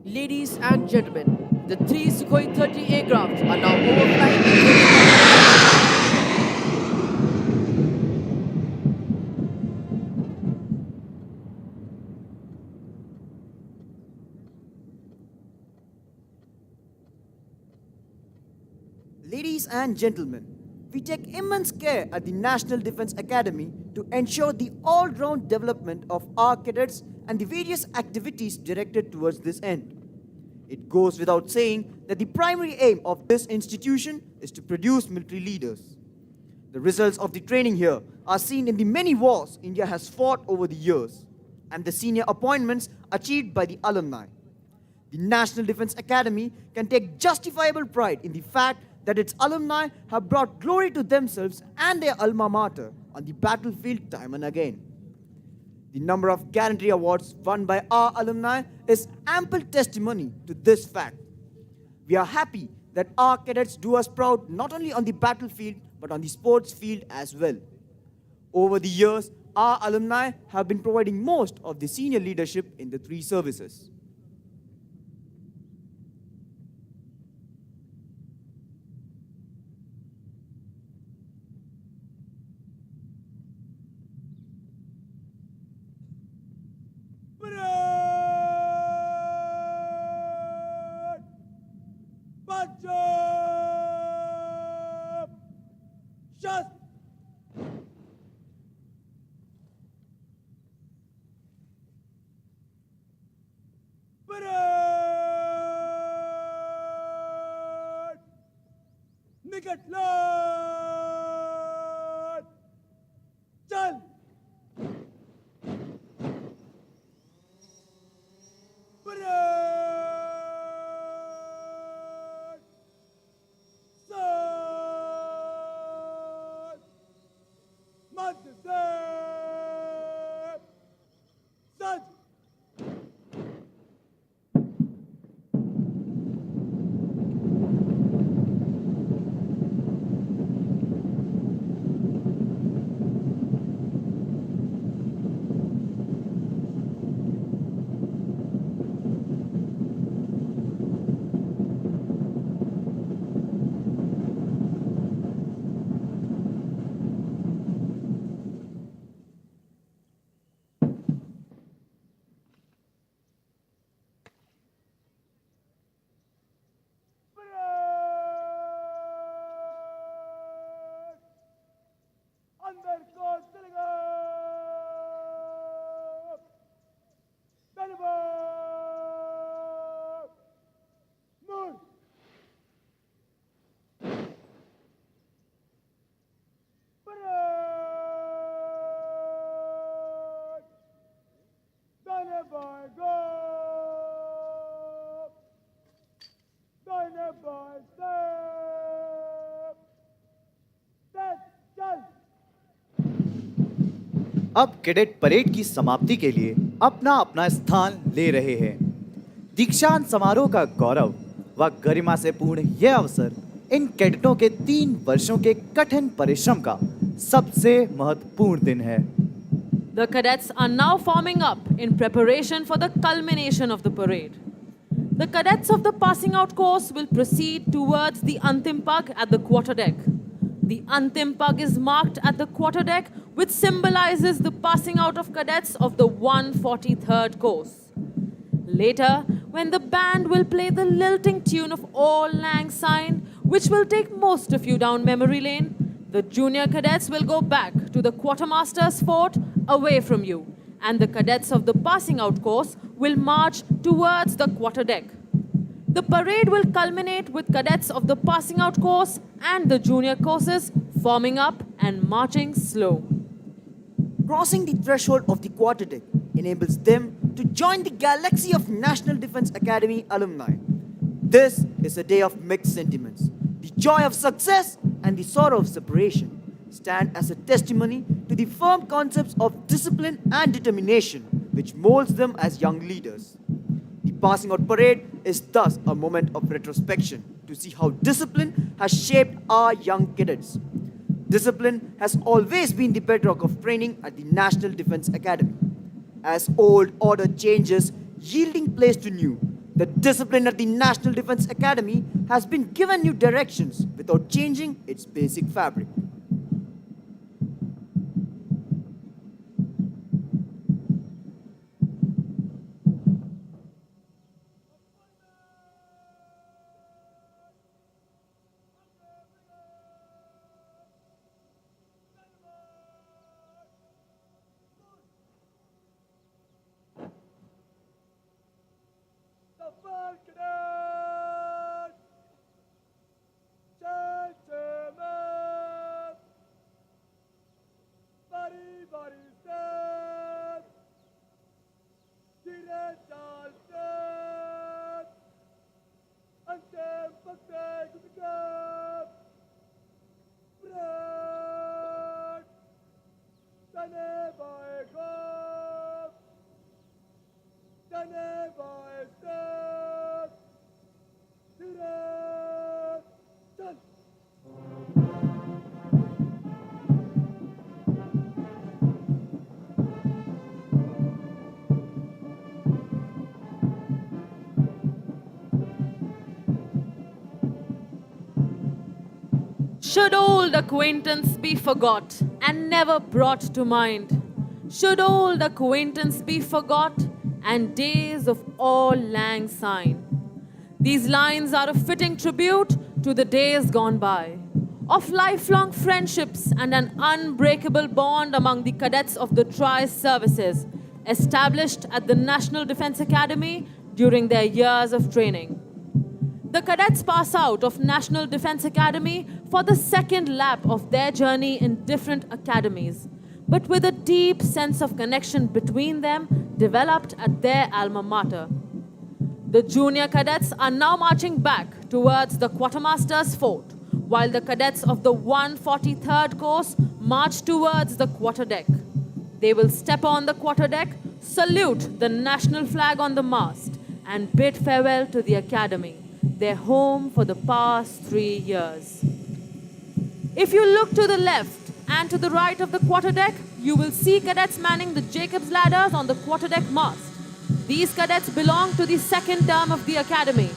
Ladies and gentlemen, the three Sukhoi 30 aircraft are now overflying the training. Ladies and gentlemen, we take immense care at the National Defense Academy to ensure the all-round development of our cadets and the various activities directed towards this end. It goes without saying that the primary aim of this institution is to produce military leaders. The results of the training here are seen in the many wars India has fought over the years and the senior appointments achieved by the alumni. The National Defense Academy can take justifiable pride in the fact that its alumni have brought glory to themselves and their alma mater on the battlefield time and again. The number of gallantry awards won by our alumni is ample testimony to this fact. We are happy that our cadets do us proud not only on the battlefield but on the sports field as well. Over the years, our alumni have been providing most of the senior leadership in the three services. Parade! March up! Shut! Parade! Nikat load! Chal! Parade! Sir! Madhya Saj! Parade! अंदर को चलेगा धन्यवाद मूल parade धन्यवाद गो धन्यवाद step चल अब cadet parade की समाप्ति के लिए अपना अपना स्थान ले रहे हैं। दीक्षांत समारोह का गौरव व गरिमा से पूर्ण यह अवसर इन कैडेटों के 3 वर्षों के कठिन परिश्रम का सबसे महत्वपूर्ण दिन है। The cadets are now forming up in preparation for the culmination of the parade. The cadets of the passing out course will proceed towards the Antim Pug at the quarterdeck. The Antim Pug is marked at the quarterdeck, which symbolizes the passing out of cadets of the 143rd course. Later, when the band will play the lilting tune of Auld Lang Syne, which will take most of you down memory lane, the junior cadets will go back to the quartermaster's fort away from you, and the cadets of the passing out course will march towards the quarterdeck. The parade will culminate with cadets of the passing out course and the junior courses forming up and marching slow. Crossing the threshold of the quarterdeck enables them to join the galaxy of National Defense Academy alumni. This is a day of mixed sentiments. The joy of success and the sorrow of separation stand as a testimony to the firm concepts of discipline and determination which molds them as young leaders. The passing out parade is thus a moment of retrospection to see how discipline has shaped our young cadets. Discipline has always been the bedrock of training at the National Defense Academy. As old order changes, yielding place to new, The discipline at the National Defense Academy has been given new directions without changing its basic fabric. The Falconer! Gentlemen! Bari bari step! Direct al step! Antem pakte gudikap! Break! Tane bae gop! Tane bae step! Direct! Done! Should old acquaintance be forgot and never brought to mind? Should old acquaintance be forgot and days of all lang syne? These lines are a fitting tribute to the days gone by, of lifelong friendships and an unbreakable bond among the cadets of the tri-services established at the National Defense Academy during their years of training. The cadets pass out of National Defense Academy for the second lap of their journey in different academies, but with a deep sense of connection between them developed at their alma mater. The junior cadets are now marching back towards the quartermaster's fort, while the cadets of the 143rd course march towards the quarterdeck. They will step on the quarterdeck, salute the national flag on the mast, and bid farewell to the academy, their home for the past 3 years. If you look to the left and to the right of the quarterdeck, you will see cadets manning the Jacob's ladders on the quarterdeck mast. These cadets belong to the second term of the academy.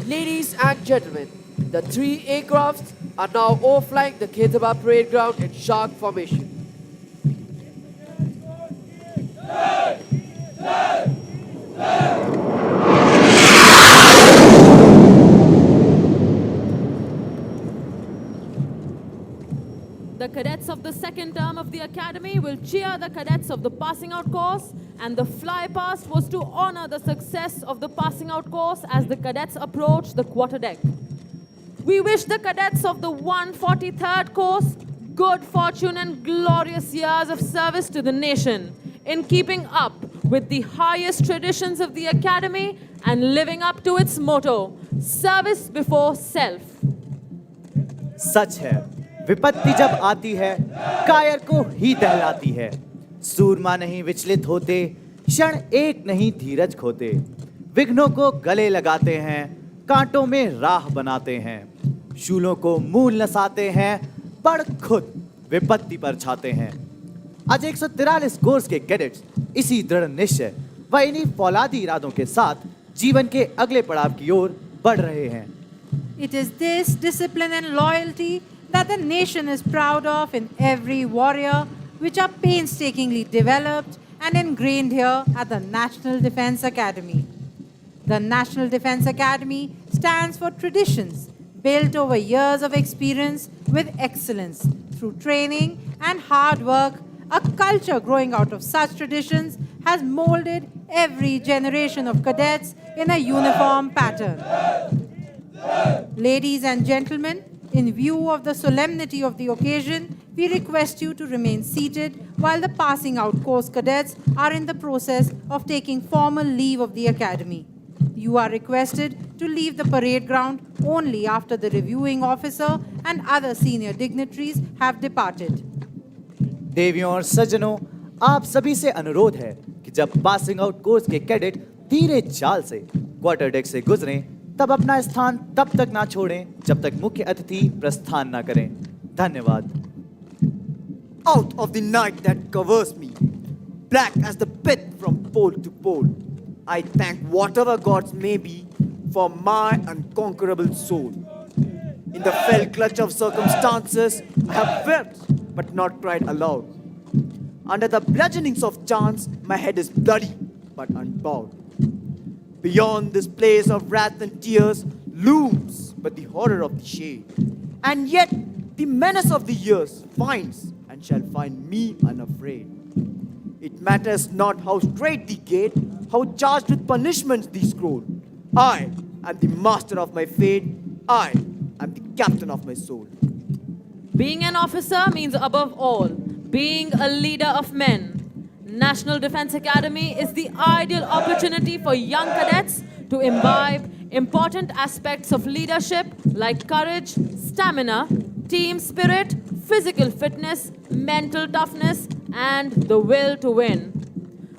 Ladies and gentlemen, the 3 aircrafts are now overflying the Ketaba parade ground in shark formation. The cadets of the second term of the academy will cheer the cadets of the passing out course, and the fly past was to honor the success of the passing out course as the cadets approach the quarterdeck. We wish the cadets of the 143rd course good fortune and glorious years of service to the nation in keeping up with the highest traditions of the academy and living up to its motto, service before self. सच है, विपत्ति जब आती है कायर को ही दहलाती है। सूरमा नहीं विचलित होते, क्षण एक नहीं धीरज खोते, विघ्नों को गले लगाते हैं, कांटों में राह बनाते हैं, शूलों को मूल नसाते हैं, पड़ खुद विपत्ति पर छाते हैं। आज 143 कोर्स के कैडेट्स इसी दृढ़ निश्चय व इन्हीं फौलादी इरादों के साथ जीवन के अगले पड़ाव की ओर बढ़ रहे हैं। It is this discipline and loyalty that the nation is proud of in every warrior, which are painstakingly developed and ingrained here at the National Defense Academy. The National Defense Academy stands for traditions built over years of experience with excellence through training and hard work. A culture growing out of such traditions has molded every generation of cadets in a uniform pattern. Ladies and gentlemen, in view of the solemnity of the occasion, we request you to remain seated while the passing out course cadets are in the process of taking formal leave of the academy. You are requested to leave the parade ground only after the reviewing officer and other senior dignitaries have departed. देवियों और सज्जनों, आप सभी से अनुरोध है कि जब पासिंग आउट कोर्स के कैडेट धीरे चाल से क्वार्टर डेक से गुजरें, तब अपना स्थान तब तक ना छोड़ें जब तक मुख्य अतिथि प्रस्थान ना करें। धन्यवाद। Out of the night that covers me, black as the pit from pole to pole. I thank whatever gods may be for my unconquerable soul. In the fell clutch of circumstances, I have wept but not cried aloud. Under the bludgeonings of chance, my head is bloody but unbowed. Beyond this place of wrath and tears looms but the horror of the shade. And yet the menace of the years finds and shall find me unafraid. It matters not how straight the gate, how charged with punishments the scroll. I am the master of my fate. I am the captain of my soul. Being an officer means above all, being a leader of men. National Defense Academy is the ideal opportunity for young cadets to imbibe important aspects of leadership like courage, stamina, team spirit, physical fitness, mental toughness, and the will to win.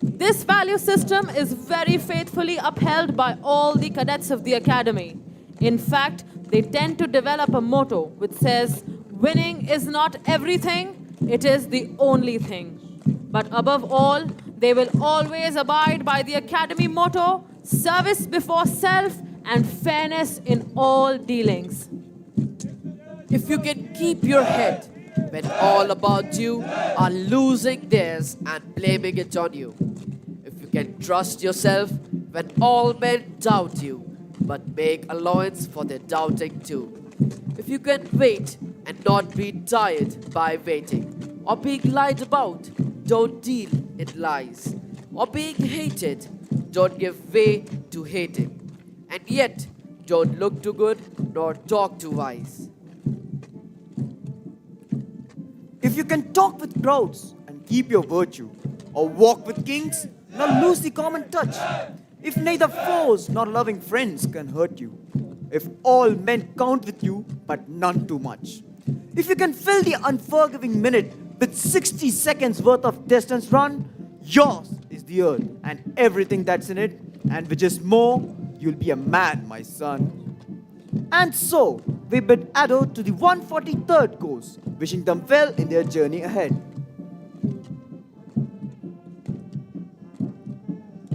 This value system is very faithfully upheld by all the cadets of the Academy. In fact, they tend to develop a motto which says, winning is not everything, it is the only thing. But above all, they will always abide by the Academy motto, service before self and fairness in all dealings. If you can keep your head when all about you are losing theirs and blaming it on you, if you can trust yourself when all men doubt you, but make allowance for their doubting too, if you can wait and not be tired by waiting, or being lied about, don't deal in lies, or being hated, don't give way to hating, and yet don't look too good nor talk too wise. If you can talk with crowds and keep your virtue, or walk with kings, nor lose the common touch, if neither foes nor loving friends can hurt you, if all men count with you, but none too much, if you can fill the unforgiving minute with 60 seconds worth of distance run, yours is the earth and everything that's in it, and which is more, you'll be a man, my son. And so, we bid adieu to the 143rd course, wishing them well in their journey ahead.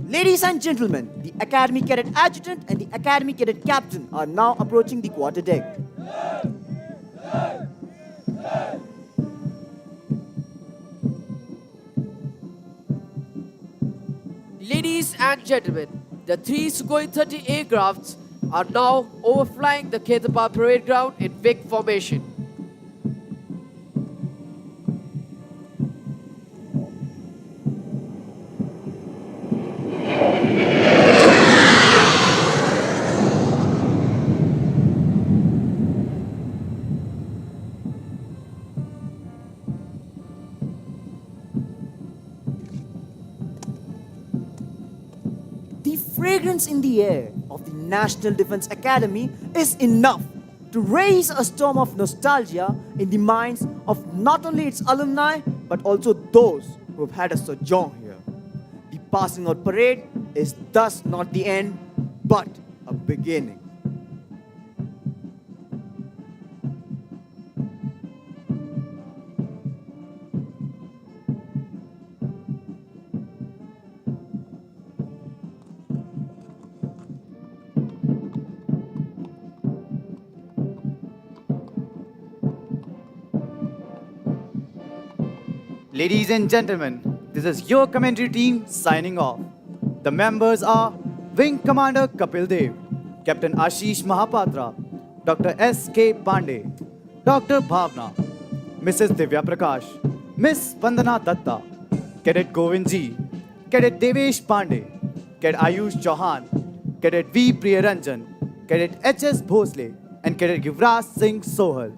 Ladies and gentlemen, the Academy Cadet Adjutant and the Academy Cadet Captain are now approaching the quarterdeck. Ladies and gentlemen, the three Sukhoi 30 aircrafts are now overflying the Ketapar parade ground in big formation. The fragrance in the air of the National Defense Academy is enough to raise a storm of nostalgia in the minds of not only its alumni but also those who have had a sojourn here. The passing out parade is thus not the end but a beginning. Ladies and gentlemen, this is your commentary team signing off. The members are Wing Commander Kapil Dev, Captain Ashish Mahapatra, Dr. S.K. Pandey, Dr. Bhavna, Mrs. Divya Prakash, Miss Vandana Datta, Cadet Govind Ji, Cadet Devesh Pandey, Cadet Ayush Chauhan, Cadet V. Priyaranjan, Cadet H.S. Bhosle, and Cadet Givraj Singh Sohal.